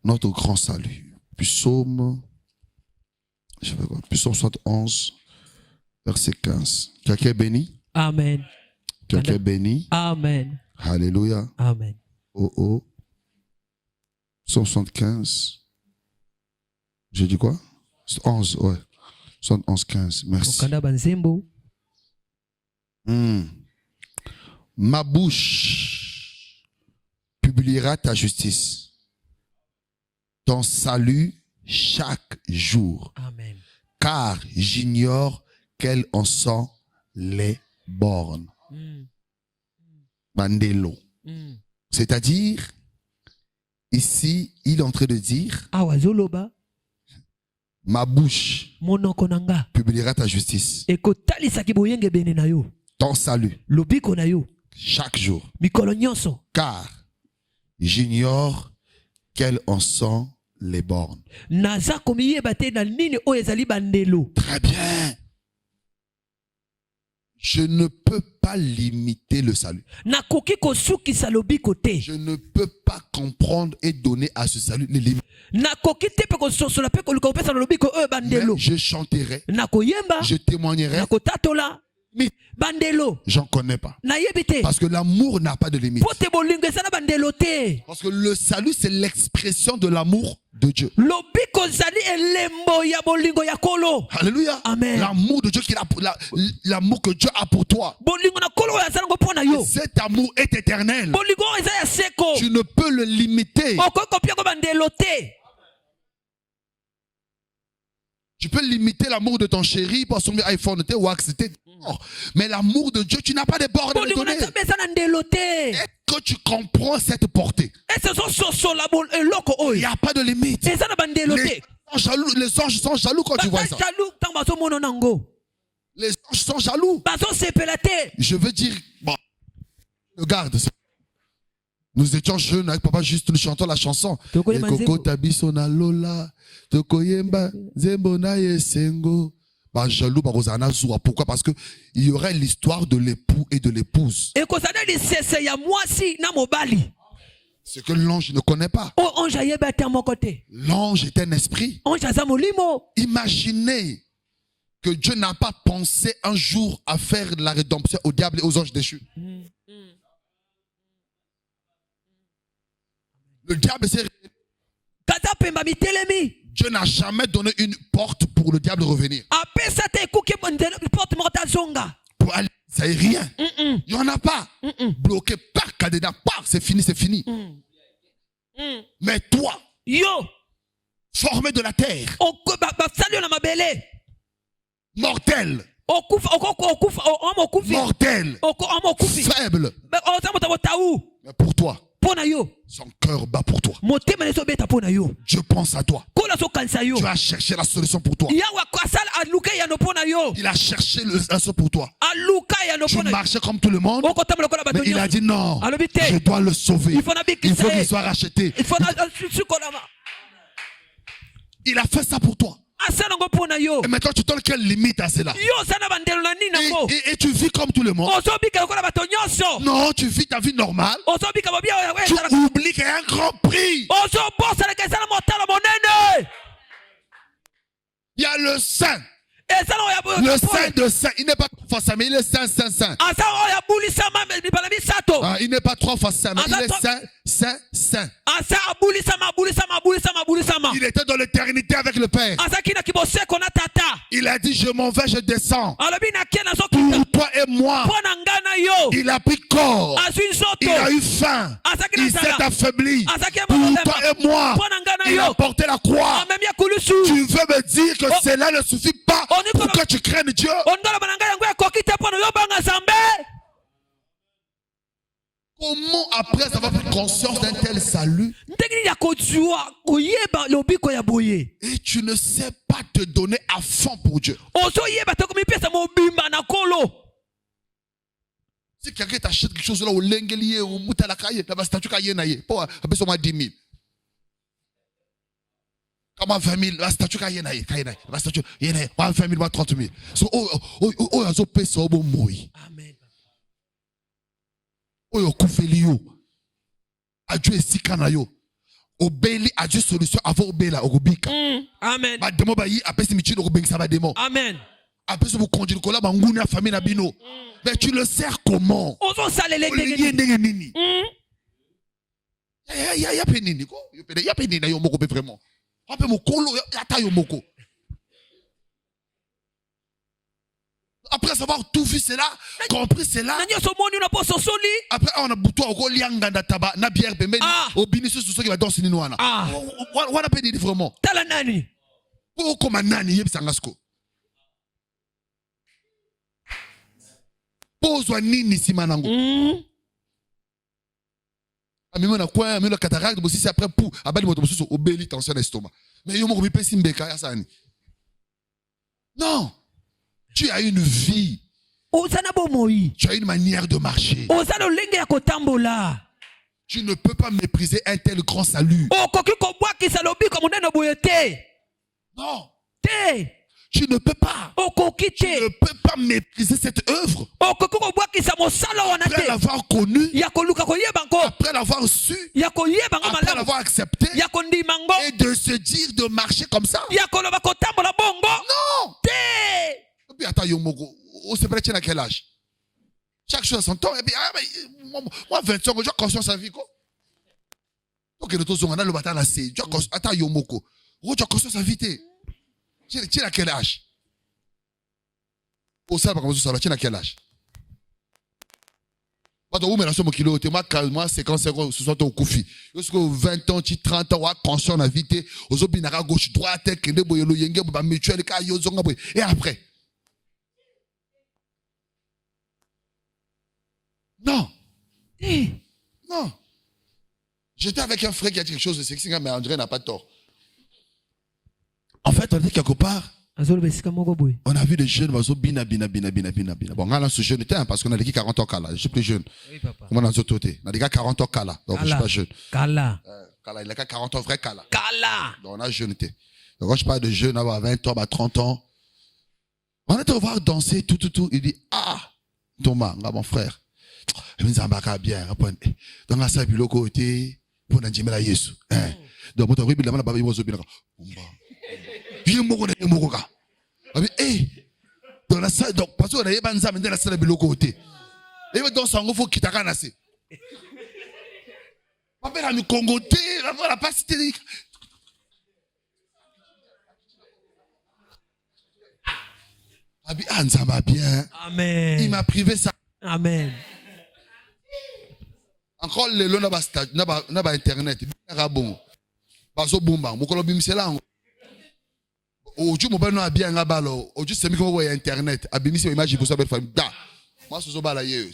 Speaker 2: notre grand salut. Psaume 71, verset 15. Quelqu'un est béni?
Speaker 1: Amen.
Speaker 2: Quelqu'un est béni?
Speaker 1: Amen.
Speaker 2: Alléluia.
Speaker 1: Amen.
Speaker 2: Oh. 75. J'ai dit quoi? 11, ouais. 71, 15. Merci. Ma bouche publiera ta justice, ton salut chaque jour.
Speaker 1: Amen.
Speaker 2: Car j'ignore quelles en sont les bornes. Bandelo. C'est-à-dire, ici, il est en train de dire, ma bouche publiera ta justice, ton salut chaque jour. Car j'ignore quelles en sont les bornes. Très bien. Je ne peux pas limiter le salut. Je ne peux pas comprendre et donner à ce salut les limites. Mais je chanterai, je témoignerai. J'en connais pas. Parce que l'amour n'a pas de limite. Parce que le salut, c'est l'expression de l'amour de Dieu. Alléluia.
Speaker 1: Amen.
Speaker 2: L'amour de Dieu, l'amour que Dieu a pour toi. Et cet amour est éternel. Tu ne peux le limiter. Tu peux limiter l'amour de ton chéri pour son iPhone ou accepter. Mais l'amour de Dieu, tu n'as pas de bornes à le donner. Est-ce que tu comprends cette portée? Il n'y a pas de limite. Les anges sont jaloux quand tu vois ça. Les anges sont jaloux. Je veux dire, bon, regarde. Nous étions jeunes avec papa, juste nous chantons la chanson. Pourquoi? Parce que il y aurait l'histoire de l'époux et de l'épouse. Ce que l'ange ne connaît pas. L'ange est un esprit. Imaginez que Dieu n'a pas pensé un jour à faire la rédemption au diable et aux anges déchus. Le diable s'est... Dieu n'a jamais donné une porte pour le diable revenir. Pour aller, ça n'est rien. Il n'y en a pas. Bloqué par cadenas, c'est fini, c'est fini. Mais toi, formé de la terre, mortel, mortel, faible, mais pour toi, son cœur bat pour toi. Dieu pense à toi. Tu as cherché la solution pour toi. Il a cherché la solution pour toi. Tu marchais comme tout le monde, mais il a dit non, je dois le sauver. Il faut qu'il soit racheté. Il a fait ça pour toi. Et maintenant tu donnes quelle limite à cela? Et tu vis comme tout le monde. Non, tu vis ta vie normale. Tu oublies qu'il y a un grand prix. Il y a le saint. Le saint de saint, il n'est pas trois fois saint, mais il est saint, saint, saint. Il n'est pas trois fois saint, mais il est saint, saint, saint. Il était dans l'éternité avec le Père. Il a dit, je m'en vais, je descends. Pour toi et moi. Il a pris corps. Il a eu faim. Il s'est affaibli. Pour toi et moi. Il a porté la croix. Tu veux me dire que cela ne suffit pas pour que tu craignes Dieu? Comment après avoir pris conscience d'un tel salut et tu ne sais pas te donner à fond pour Dieu? Si quelqu'un t'achète quelque chose là au lengelier ou mutalakaye, la statue kaye naye, pour abaisser moi 10 000. Comment 20 000, la statue ka yena, la statue yena, 20 000, 30 000. So oh azo pesa obo moi.
Speaker 1: Amen.
Speaker 2: Oyo kufeli yo. Adieu sikana yo. Obeli adieu solution avant obela okubika.
Speaker 1: Amen.
Speaker 2: Ba demo ba yi apesi michi okubengisa ba demo.
Speaker 1: Amen.
Speaker 2: Apesi bu konjili kola ba nguni ya famille na bino. Mais tu le sers comment?
Speaker 1: Ozo salele
Speaker 2: nini. Ya penini ko. Ya penini yo moko vraiment. Ape mokolo yata yo moko. Après avoir tout vu cela, compris cela. Après on a bouton au lianga na taba na bière pembe au binisu sur ceux qui va danser ni noana. On a pédé vraiment.
Speaker 1: Tala nani.
Speaker 2: Pour comme nani yeb sangasko. Pose nini simanango. Amimo na quoi, amimo la cataracte, mais si c'est après pour abali moto sur obéli tension d'estomac. Mais yo mo bi pesi mbeka ya sani. Non. Tu as une vie. Tu as une manière de marcher. Tu ne peux pas mépriser un tel grand salut. Non. Tu ne peux pas. Tu ne peux pas mépriser cette œuvre. Après l'avoir connue, après l'avoir su, après l'avoir accepté, et de se dire de marcher comme ça. Non. Et puis attends, on se prête à quel âge? Chaque chose à son temps. Et puis, moi, 25 ans, j'ai conscience à vie. Donc, on a le bâtard là, c'est. Attends, Yomoko. Tu as conscience à vie. Tu es à quel âge? Au ça, tu es à quel âge? Moi, 55 ans, ce soit ton koufi. Lorsque 20 ans, 30 ans, conscience à vie. Aux obinara gauche, droite, et après. Non. Non. J'étais avec un frère qui a dit quelque chose de sexy, mais André n'a pas tort. En fait, on était quelque part. On a vu des jeunes, bina. Bon, on a ce jeune était parce qu'on a dit 40 ans Kala. Je suis plus jeune.
Speaker 1: Oui, papa.
Speaker 2: On a dit 40 ans Kala. Donc, je suis pas jeune.
Speaker 1: Kala.
Speaker 2: Il a 40 ans vrai Kala.
Speaker 1: Kala.
Speaker 2: Donc, on a jeune été. Donc, quand je parle de jeunes, à 20 ans, à 30 ans, on était voir danser, tout. Il dit, Thomas, mon frère. Il me dit, bien. Donc, on a ça, biloko, pour n'enjimela Yesu. Donc, on a vu, la babi, il bien. Viens, Moroka. Dans la salle, donc, parce qu'on a pas dans la salle de biloko, et dans son faut qu'il t'a ranassé. Papa, la Congo, la pas cité. Bien.
Speaker 1: Amen.
Speaker 2: Il m'a privé ça.
Speaker 1: Amen.
Speaker 2: Encore le long n'a pas internet. Bon. Baso bomba. Mon colobim c'est là. Oju mo bano abia nga balo. Oju semi ko wo internet. Abimi se image pour ça be famille. Da. Moi so bala ye.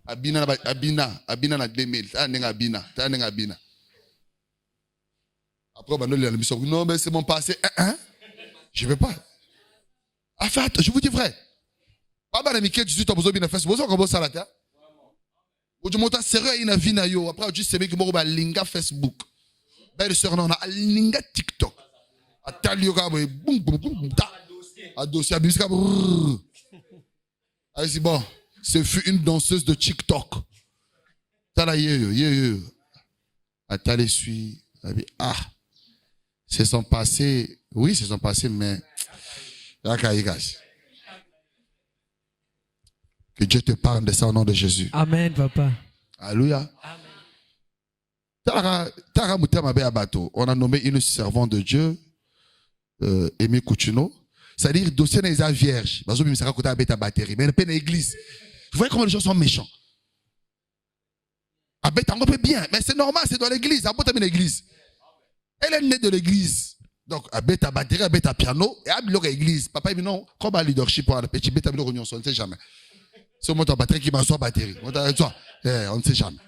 Speaker 2: Abina na 2000. Ta nenga abina. Après bano le mission. Non mais c'est mon passé. Je vais pas. En fait, je vous dis vrai. Pas mal Mickey 18 ans bozo bina Facebook. Bozo ko ça là. Oju mota sérieux ina vina yo. Après oju semi ko mo ba linga Facebook. Belle sœur non na linga TikTok. Atalio ka boum ta. A dossier abisca. Allez bon, ce fut une danseuse de TikTok. Tala ye. Atali suit. C'est son passé. Oui, c'est son passé mais que Dieu te parle de ça au nom de Jésus.
Speaker 1: Amen, papa.
Speaker 2: Alléluia. Amen. On a nommé une servante de Dieu, Aimé Coutuno. C'est-à-dire, dossier n'est pas vierge. Mais elle est l'église. Vous voyez comment les gens sont méchants. On peut bien, mais c'est normal, c'est dans l'église. Elle est née de l'église. Donc, elle a batterie, elle a piano, et elle a l'église. Papa, il dit non, comme un leadership pour un petit bête, on ne sait jamais. C'est mon batterie qui m'a soit batterie. On ne sait jamais.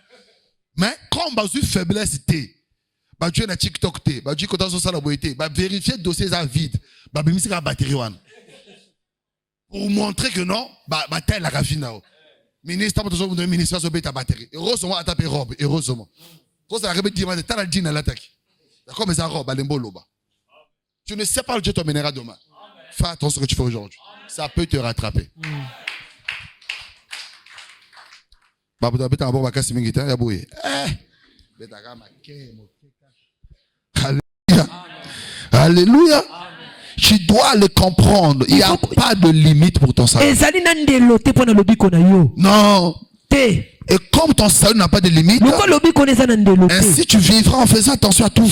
Speaker 2: Mais quand on a une faiblesse, Dieu na TikTok, Dieu quand on a boité, vérifier le dossier est vide, c'est la batterie. Pour montrer que non, tel la rafine. Ministre, ministre, ça ta batterie. Heureusement, à taper robe, heureusement. Quand ça a répété, t'as la dîne à l'attaque. D'accord, mais ça robe, elle est beau. Tu ne sais pas le Dieu t'emmènera demain. Fais attention à ce que tu fais aujourd'hui. Ça peut te rattraper. Alléluia. Alléluia. Tu dois le comprendre. Il n'y a pas de limite pour ton salut. Non. Et comme ton salut n'a pas de limite, ainsi tu vivras en faisant attention à tout.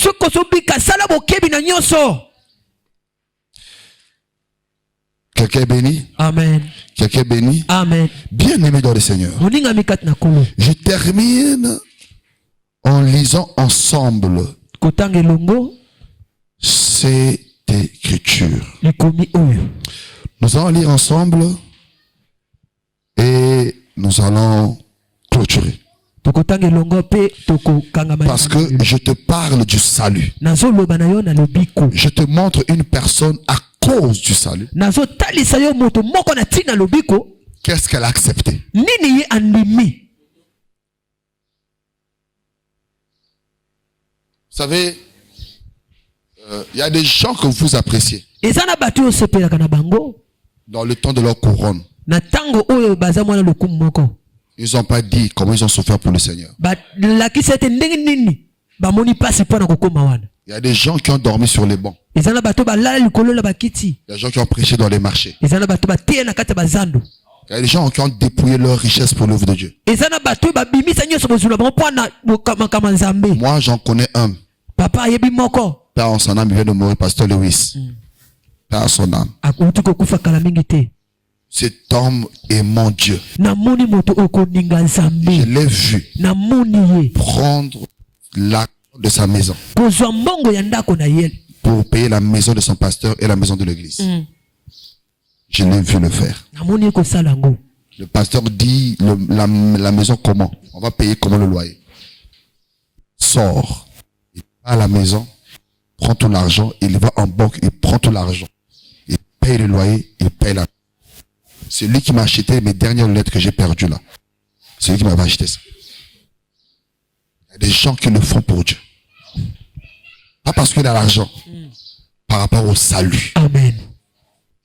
Speaker 2: Quelqu'un est béni?
Speaker 1: Amen.
Speaker 2: Quelqu'un est béni?
Speaker 1: Amen.
Speaker 2: Bien aimé dans le Seigneur. Je termine en lisant ensemble cette écriture. Nous allons lire ensemble et nous allons clôturer. Parce que je te parle du salut. Je te montre une personne à cause du salut. Qu'est-ce qu'elle a accepté? Vous savez, il y a des gens que vous appréciez dans le temps de leur couronne. Ils n'ont pas dit comment ils ont souffert pour le Seigneur. Il y a des gens qui ont dormi sur les bancs. Il y a des gens qui ont prêché dans les marchés. Il y a des gens qui ont dépouillé leur richesse pour l'œuvre de Dieu. Moi, j'en connais un. Père en son âme, il vient de mourir, Pasteur Lewis. Père en son âme. Cet homme est mon Dieu. Je l'ai vu prendre la de sa maison pour payer la maison de son pasteur et la maison de l'église. Je l'ai vu le faire. Le pasteur dit la maison comment? On va payer comment le loyer? Sort. Il va à la maison, prend tout l'argent, il va en banque, il prend tout l'argent. Il paye le loyer, il paye la. C'est lui qui m'a acheté mes dernières lettres que j'ai perdues là. C'est lui qui m'avait acheté ça. Il y a des gens qui le font pour Dieu. Pas parce qu'il a l'argent. Par rapport au salut.
Speaker 1: Amen.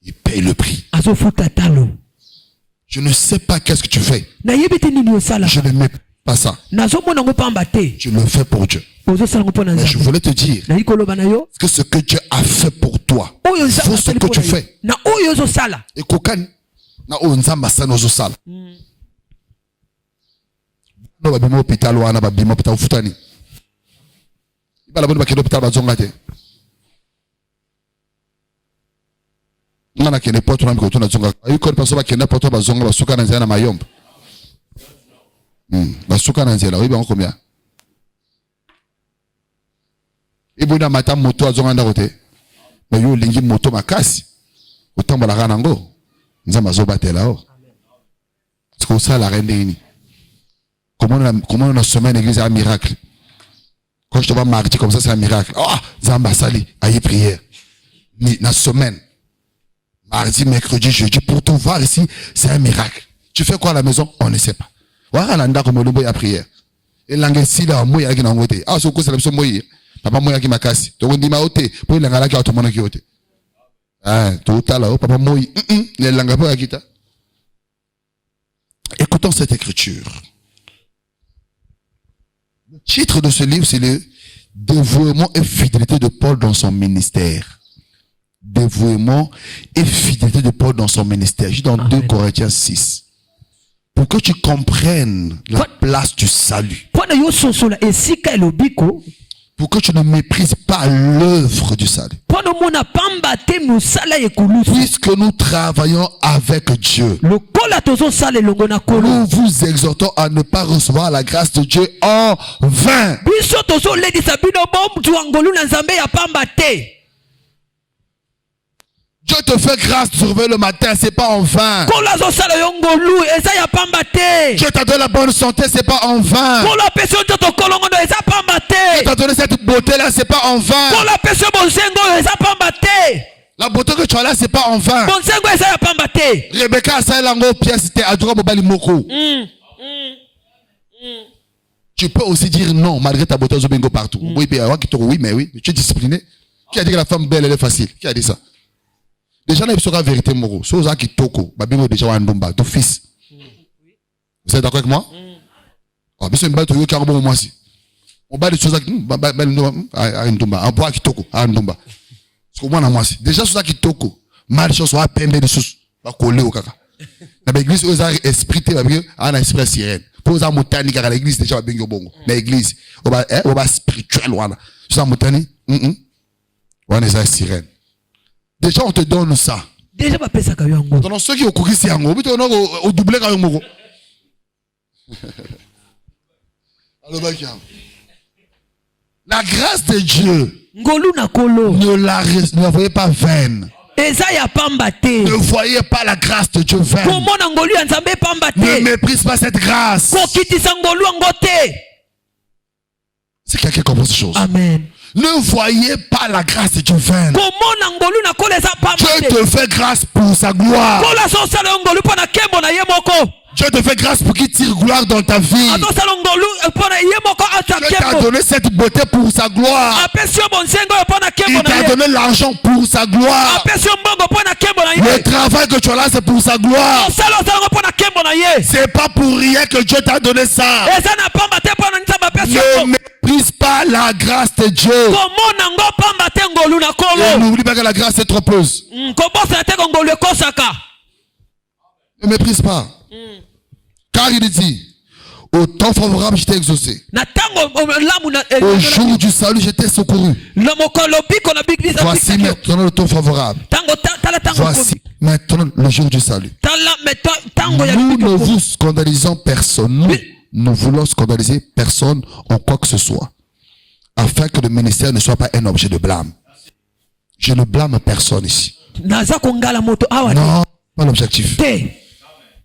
Speaker 2: Il paye le prix. Je ne sais pas qu'est-ce que tu fais. Je ne mets pas ça. Je le fais pour Dieu. Mais je voulais te dire que ce que Dieu a fait pour toi vaut ce que tu fais. Et qu'aucun na onzamba sana ozosala. No babimo hôpital wana babimo hôpital futani. Ibala boni bakendo hôpital bazonga te. Ngana kene poto na mikoto na zonga. Ayi ko paso bakenda poto bazonga basuka na nzela na mayomba. Basuka na nzela oyiba combien? Ibona mata moto azonga ndakote. Bayo lingi moto makasi. Otambola kana ngo. Nzamba zobatela o. C'est comme ça la reine. Comment on a semé une église à un miracle. Quand je te vois mardi comme ça, c'est un miracle. Oh, Zamba sali, aïe prière. Mais la semaine, mardi, mercredi, jeudi, pour tout voir ici, c'est un miracle. Tu fais quoi à la maison? On ne sait pas. Voilà l'anda comme le boy à prière. Et l'angle si là, moi, il y a qui n'a ngoté. Ah, c'est quoi c'est la personne moi. Papa moi, il y a qui m'a cassé. Donc on dit ma oté. Pour l'angala qui a tout le monde qui oté. Ah, tout à l'heure, papa moi, les langues pas à quitter. Écoutons cette écriture. Le titre de ce livre, c'est le dévouement et fidélité de Paul dans son ministère. Dévouement et fidélité de Paul dans son ministère. Je dis dans 2 Corinthiens 6. Pour que tu comprennes la place du salut. Pour que tu ne méprises pas l'œuvre du salut. Puisque nous travaillons avec Dieu, nous vous exhortons à ne pas recevoir la grâce de Dieu en vain. Dieu te fait grâce de se réveiller le matin, c'est pas en vain. Dieu t'a donné la bonne santé, c'est pas en vain. Dieu t'a donné cette beauté là, c'est pas en vain. La beauté que tu as là, c'est pas en vain. Rebecca a sa langue pièce, c'était adorable bali moko. Tu peux aussi dire non malgré ta beauté au bingo partout. Oui, mais oui, tu es discipliné. Qui a dit que la femme belle, elle est facile? Qui a dit ça? Déjà, là, il y a la vérité, Moro. C'est aux gens qui toko. Babimo déjà un domba, ton fils. Vous êtes d'accord avec moi? Ah, mais c'est une balle, tu veux qu'il y ait un bon moment. On bat des choses qui un bois qui toko, un domba. C'est comment on a déjà, choses qui toko. Mal, choses soit peine de choses. Va coller au caca. Dans l'église, ils ont esprit, un esprit sirène. Pour ça, montagne, car l'église, déjà, bien au bon. L'église, on va spirituel, voilà. Ça, montagne, on est à sirène. Déjà, on te donne ça.
Speaker 1: Déjà, on ça quand même.
Speaker 2: Dans ceux qui ont couru, c'est un gros. Mais on doublé quand même. La grâce de Dieu ne la voyez pas vaine. Ne voyez pas la grâce de Dieu vaine. Ne méprise pas cette grâce. C'est quelqu'un qui comprend ces choses.
Speaker 1: Amen.
Speaker 2: Ne voyez pas la grâce de Dieu vaine. Dieu te fait grâce pour sa gloire. Dieu te fait grâce pour qu'il tire gloire dans ta vie. Dieu t'a donné cette beauté pour sa gloire. Il t'a donné l'argent pour sa gloire. Le travail que tu as là, c'est pour sa gloire. C'est pas pour rien que Dieu t'a donné ça. Ne méprise pas la grâce de Dieu. Et n'oublie pas que la grâce est trompeuse. Ne méprise pas. Car il dit, au temps favorable, je t'ai exaucé. Au jour du salut, je t'ai secouru. Voici maintenant le temps favorable. Voici maintenant le jour du salut. Nous ne vous scandalisons personne. Nous voulons scandaliser personne en quoi que ce soit. Afin que le ministère ne soit pas un objet de blâme. Je ne blâme personne ici. Non, pas l'objectif.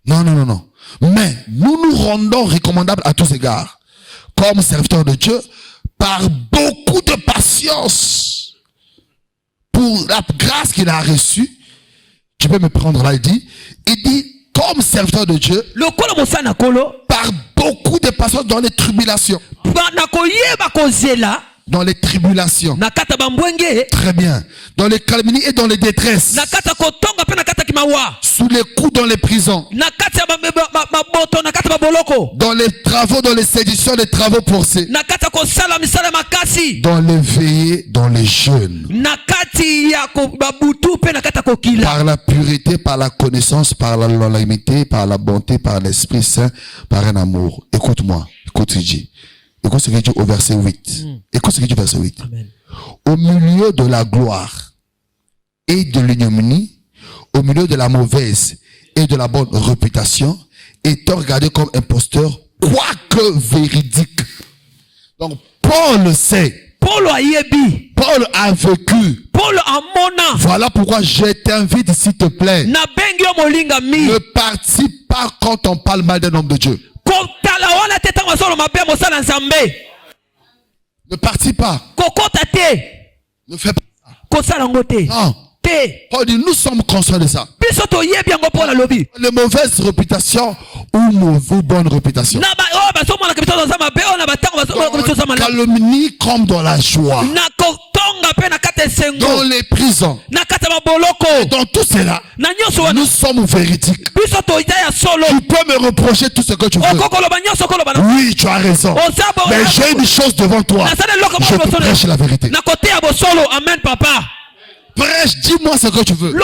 Speaker 2: Non. Mais nous nous rendons recommandables à tous égards, comme serviteurs de Dieu, par beaucoup de patience, pour la grâce qu'il a reçue. Tu peux me prendre là, il dit, comme serviteur de Dieu, par beaucoup de patience dans les tribulations. Dans les tribulations. Très bien. Dans les calamités et dans les détresses. Sous les coups dans les prisons. Dans les travaux, dans les séditions, les travaux forcés. Dans les veillées, dans les jeûnes. Par la pureté, par la connaissance, par la longanimité, par la bonté, par l'Esprit Saint, par un amour. Écoute-moi. Écoute ce qu'il dit. Écoute ce qu'il dit au verset 8. Écoute ce qu'il dit au verset 8. Amen. Au milieu de la gloire et de l'ignominie, au milieu de la mauvaise et de la bonne réputation, étant regardé comme imposteur, quoique véridique. Donc, Paul sait. Paul a vécu. Voilà pourquoi je t'invite, s'il te plaît. Ne participe pas quand on parle mal d'un homme de Dieu. Ne participe pas. Ne fais pas ça. Non. Paul dit, nous sommes conscients de ça. Les mauvaises réputations ou bonnes réputations. Calomnie comme dans la joie. Dans les prisons. Dans tout cela, nous sommes véridiques. Tu peux me reprocher tout ce que tu veux. Oui, tu as raison. Mais j'ai une chose devant toi. Je te prêche la vérité.
Speaker 1: Amen, papa.
Speaker 2: Prêche, dis-moi ce que tu veux.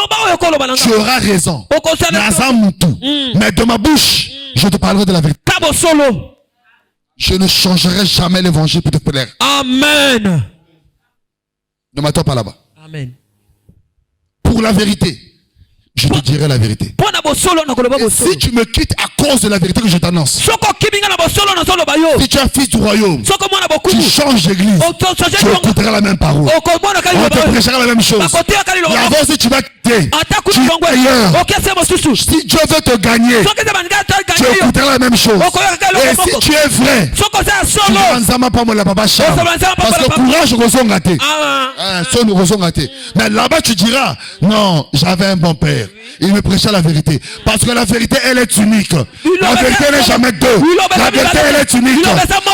Speaker 2: Tu auras raison. Mais de ma bouche, je te parlerai de la vérité. Je ne changerai jamais l'évangile pour te plaire.
Speaker 1: Amen.
Speaker 2: Ne m'attends pas là-bas.
Speaker 1: Amen.
Speaker 2: Pour la vérité, je te dirai la vérité. Et si tu me quittes à cause de la vérité que je t'annonce, si tu es fils du royaume, tu changes d'église, tu écouteras la même parole, on te prêchera la même chose. D'abord, si tu vas quitter, tu es ailleurs. Si Dieu veut te gagner, tu écouteras la même chose. Et si tu es vrai, tu ne pas moi la papa Cham. Parce que courage, nous gâté. Mais là-bas, tu diras, non, j'avais un bon père. Il me prêchait la vérité. Parce que la vérité, elle est unique. La vérité n'est jamais deux. La vérité, elle est unique.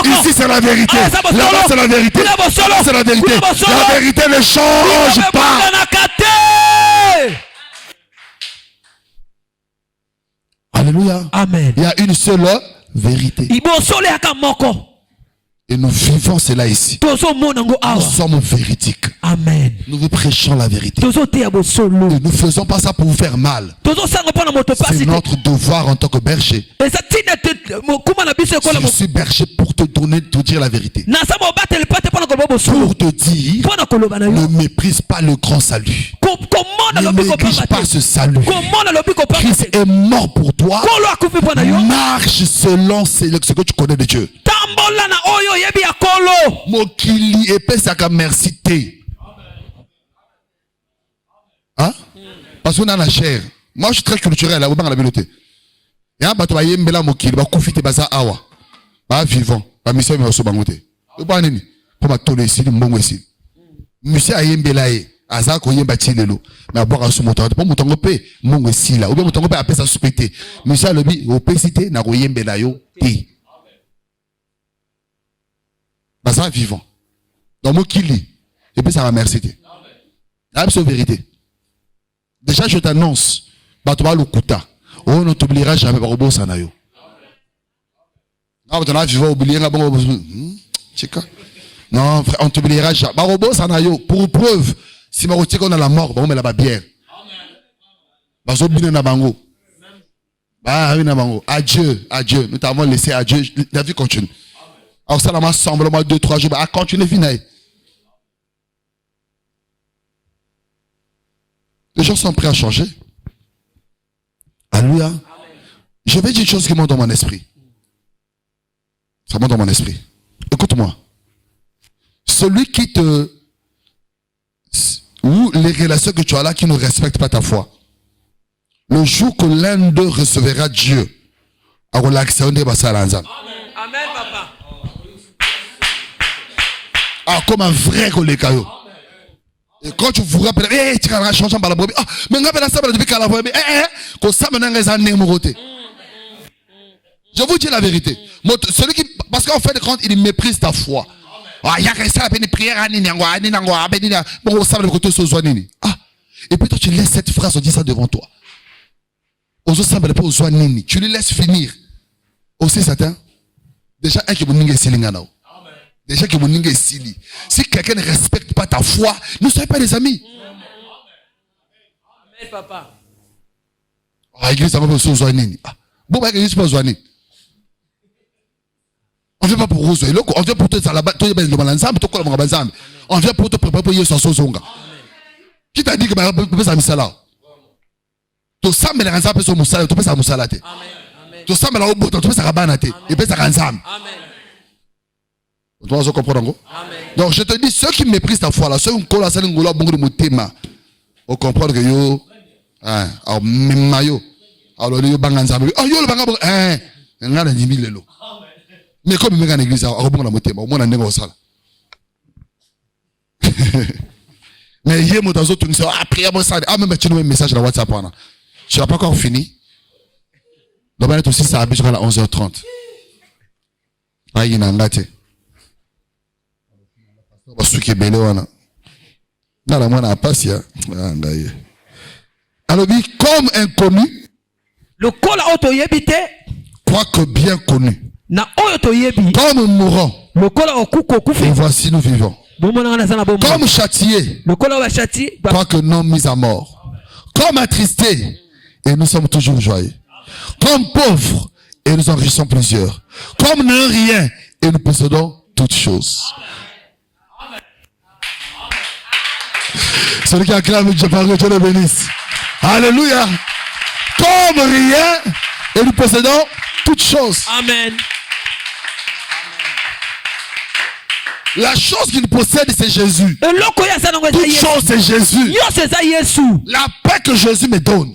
Speaker 2: Ici, c'est la vérité. Là-bas, c'est la vérité. Là-bas, c'est la vérité. La vérité ne change pas. Alléluia.
Speaker 1: Amen.
Speaker 2: Il y a une seule vérité. Et nous vivons cela ici. Nous sommes véridiques.
Speaker 1: Amen.
Speaker 2: Nous vous prêchons la vérité. Et nous ne faisons pas ça pour vous faire mal. C'est notre devoir en tant que berger. Je suis berger pour te donner, te dire la vérité. Pour te dire, ne méprise pas le grand salut. Ne néglige pas ce salut. Christ est mort pour toi. Marche selon ce que tu connais de Dieu. Mokili epesaka merci te. Hein? Parce qu'on a la chair. Moi je suis très culturel là, vous la biloté. Ya bato ba yembela mokili ba kufite baza awa. Ba vivant, ba mission me so bangote. O ba nini? Ko ba tolo ici mbongo ici. Monsieur ayembela e, aza ko yemba tilelo. Mais boka so moto, po motongo pe mbongo ici là. Ou bien motongo pe apesa soupete. Monsieur alobi opesité na ko yembela yo te. Baza vivant. Dans mon kili. Et puis ça va merci. Absolue vérité. Déjà je t'annonce. Batoba Lukuta. On ne t'oubliera jamais par Obo Sanayo. Non, on a vivant oublié. Non, frère, on t'oubliera jamais. Par Obo Sanayo. Pour preuve. Si ma route qu'on a la mort, on met la bière. Bazo bine na bango. Bah oui na bango. Adieu, adieu. Nous t'avons laissé adieu. La vie continue. Alors ça m'a semblé moi 2-3 jours. À continuer finir. Les gens sont prêts à changer. Alléluia. Je vais dire une chose qui monte dans mon esprit. Ça monte dans mon esprit. Écoute-moi. Celui qui te... ou les relations que tu as là qui ne respectent pas ta foi. Le jour que l'un d'eux recevra Dieu, à relaxer, on est passé à l'anzam.
Speaker 1: Amen, papa.
Speaker 2: Ah, comme un vrai collègue. Et quand tu vous rappelles, tu vas changer par la brebis. Ah, mais on appelle ça depuis qu'à la brebis. Comme ça, maintenant, les années morotés. Je vous dis la vérité. Celui qui, parce qu'en fait, quand il méprise ta foi. Ah, il y a que ça, une prière, ah, et puis toi, tu laisses cette phrase, on dit ça devant toi. Tu lui laisses finir. Aussi, Satan. Déjà, un qui vous n'ingue silingana. Déjà que mon est sili. Si quelqu'un ne respecte pas ta foi, ne soyez pas des amis.
Speaker 1: Amen, papa.
Speaker 2: Ah, l'église, ça va pas se joindre. Bon, l'église, pas joindre. On vient pas pour vous. On vient pour te faire la bataille. On vient pour te préparer pour y aller sur qui t'a dit que tu peux faire ça là? Tu sais, mais les gens peuvent faire ça. Tu peux faire ça là. Tu sais, mais là, tu peux faire ça. Tu peux faire ça. Amen. Tu vas comprendre. Donc je te dis, ceux qui méprisent ta foi là, ceux qui ont la ngola bongo de motema, on comprend que yo, alors même mayo, alors yo banganza, yo le banga bongo, ngana ndimi lelo. Mais comme me ngana église, alors bongo la motema, au moins na nengo sala. Mais hier moi dans autres nous après moi ça, même tu nous un message dans WhatsApp là. Tu n'as pas encore fini. Donc on est aussi ça à 11h30. Aïe nangate. Alors dit comme inconnu,
Speaker 1: le
Speaker 2: quoique bien connu, comme mourant, et voici nous vivons, comme châtié, quoique non mis à mort, comme attristé, et nous sommes toujours joyeux, comme pauvres, et nous enrichissons plusieurs, comme ne rien, et nous possédons toutes choses. Celui qui acclame Dieu par Dieu le bénisse. Alléluia. Comme rien, et nous possédons toutes choses.
Speaker 1: Amen.
Speaker 2: La chose qu'il possède, c'est Jésus. Toute chose, c'est Jésus. La paix que Jésus me donne,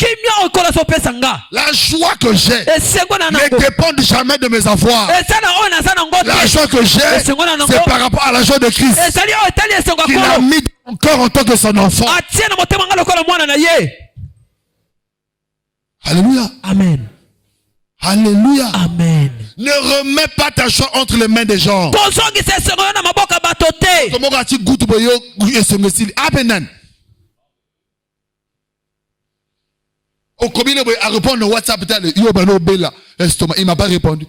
Speaker 2: la joie que j'ai, ne dépend jamais de mes avoirs. La joie que j'ai, c'est par rapport à la joie de Christ, qu'il a mis dans mon corps en tant que son enfant. Alléluia.
Speaker 1: Amen.
Speaker 2: Alléluia.
Speaker 1: Amen.
Speaker 2: Ne remets pas ta joie entre les mains des gens. Au combien à répondre au WhatsApp, il m'a pas répondu.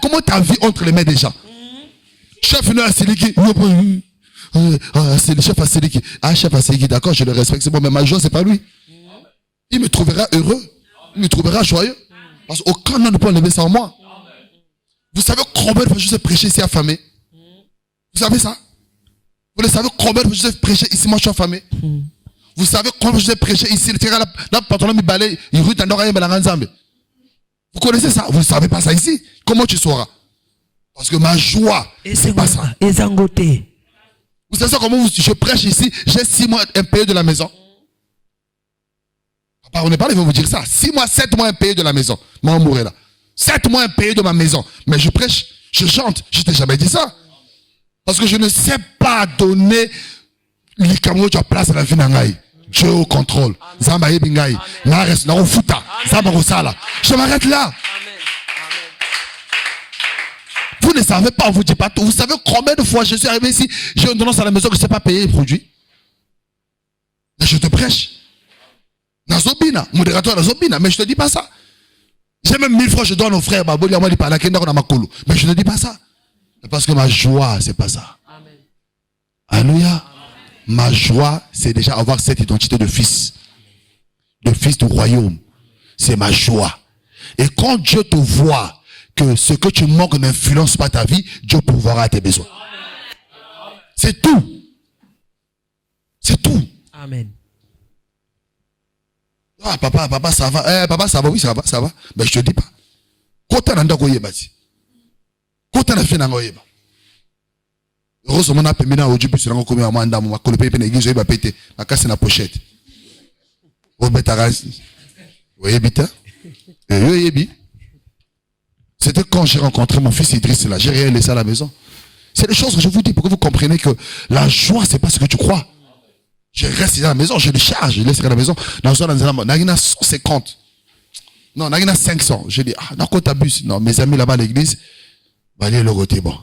Speaker 2: Comment ta vie entre les mains des gens? Chef, c'est le chef Aseliki. Ah, chef Aseliki, d'accord, je le respecte, c'est bon, mais ma joie, c'est pas lui. Il me trouvera heureux. Il me trouvera joyeux. Parce qu'aucun homme ne peut enlever ça en moi. Vous savez combien de fois je suis prêché ici affamé? Vous savez ça? Vous le savez combien de fois je suis prêché ici, moi je suis affamé? Vous savez combien de fois je suis prêché ici, le patron me balaye, il rue dans vous connaissez ça? Vous ne savez pas ça ici? Comment tu sauras? Parce que ma joie, c'est pas ça. Vous savez ça comment je prêche ici? J'ai 6 mois impayés de la maison. Papa, on n'est pas là, ils vont vous dire ça. 6 mois, 7 mois impayés de la maison. Moi, on mourrait là. 7 mois impayés de ma maison. Mais je prêche, je chante. Je t'ai jamais dit ça. Parce que je ne sais pas donner les camerounais à place à la vie d'Angaï. Dieu au contrôle. Zamba Ebingaï. Nares, na ofuta. Zamba Rosala. Je m'arrête là. Vous ne savez pas, on vous dit pas tout. Vous savez combien de fois je suis arrivé ici, j'ai une tendance à la maison que je ne sais pas payer les produits. Mais je te prêche. Nazobina, modérateur Nazobina, mais je ne te dis pas ça. J'ai même 1000 fois, je donne aux frères, mais je ne te dis pas ça. Parce que ma joie, c'est pas ça. Amen. Alléluia. Ma joie, c'est déjà avoir cette identité de fils du royaume. C'est ma joie. Et quand Dieu te voit, que ce que tu manques n'influence pas ta vie, Dieu pourvoira à tes besoins. C'est tout. C'est tout.
Speaker 1: Amen.
Speaker 2: Ah, papa, ça va. Papa, ça va, oui, ça va. Mais je te dis pas. Quand tu as un bati. Quand tu as fait un goyeba. Heureusement, on a permis au Dieu, puis on a commis un mandat, on a collé pété, l'église, on a pété, on a cassé la pochette. Au bétaras. Vous voyez, c'était quand j'ai rencontré mon fils Idriss là, j'ai rien laissé à la maison. C'est des choses que je vous dis pour que vous compreniez que la joie, c'est pas ce que tu crois. Je reste à la maison, je le charge, je laisse à la maison. Dans un 150. Non, il y a 500. Je dis, ah, d'accord, t'abuses. Non, mes amis là-bas à l'église, bah, allez le côté, bon.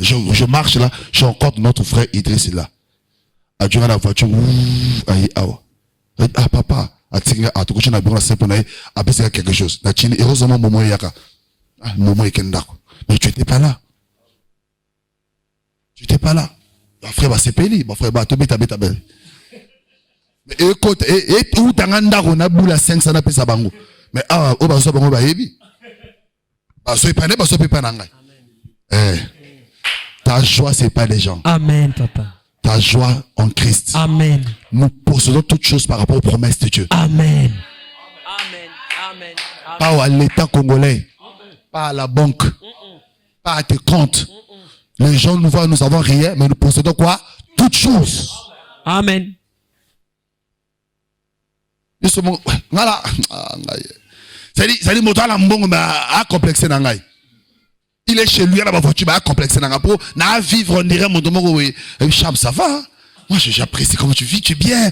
Speaker 2: Je marche là, je rencontre notre frère Idriss là. Adjoint la voiture, ah, papa, à tout coup, on a simple, à baisser quelque chose. Heureusement, Momo Yaka. Ah, Momo Yekenda. Mais tu n'étais pas là. Tu n'étais pas là. Mon frère, c'est payé. Mon frère, tu bêta belle. Mais écoute, et où t'as un on a boula 500 na pesa bango. Mais ah, au baso bango ba yebi. Baso ipane, baso pipana ngai. Ta joie, c'est pas les gens.
Speaker 1: Amen, papa.
Speaker 2: Ta joie en Christ.
Speaker 1: Amen.
Speaker 2: Nous possédons toutes choses par rapport aux promesses de Dieu.
Speaker 1: Amen.
Speaker 2: Amen. Pas à l'État congolais. Pas à la banque. Pas à tes comptes. Les gens nous voient, nous avons rien, mais nous possédons quoi? Toutes choses.
Speaker 1: Amen.
Speaker 2: Voilà. C'est-à-dire, moto à la mbongo, mais à complexer n'angai. Il est chez lui, à la voiture, à complexer n'angai. Pour n'a vivre, on dirait, mon domo, oui. Cham, ça va. Hein? Moi, j'apprécie comment tu vis, tu es bien.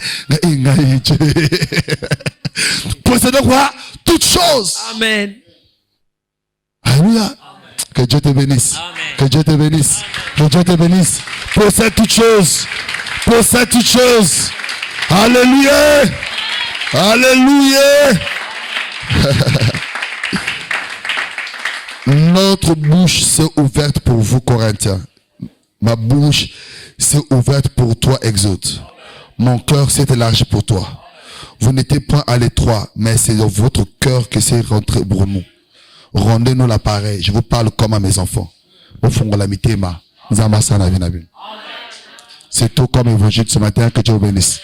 Speaker 2: Possédons quoi? Toutes choses.
Speaker 1: Amen.
Speaker 2: Alléluia. Que Dieu te bénisse.
Speaker 1: Amen.
Speaker 2: Que Dieu te bénisse. Que Dieu te bénisse. Possède toutes choses. Possède toutes choses. Alléluia. Alléluia. Notre bouche s'est ouverte pour vous, Corinthiens. Ma bouche s'est ouverte pour toi, Exode. Mon cœur s'est élargi pour toi. Vous n'étiez point à l'étroit, mais c'est dans votre cœur que c'est rentré pour nous. Rendez-nous l'appareil. Je vous parle comme à mes enfants. C'est tout comme évangile ce matin. Que Dieu vous bénisse.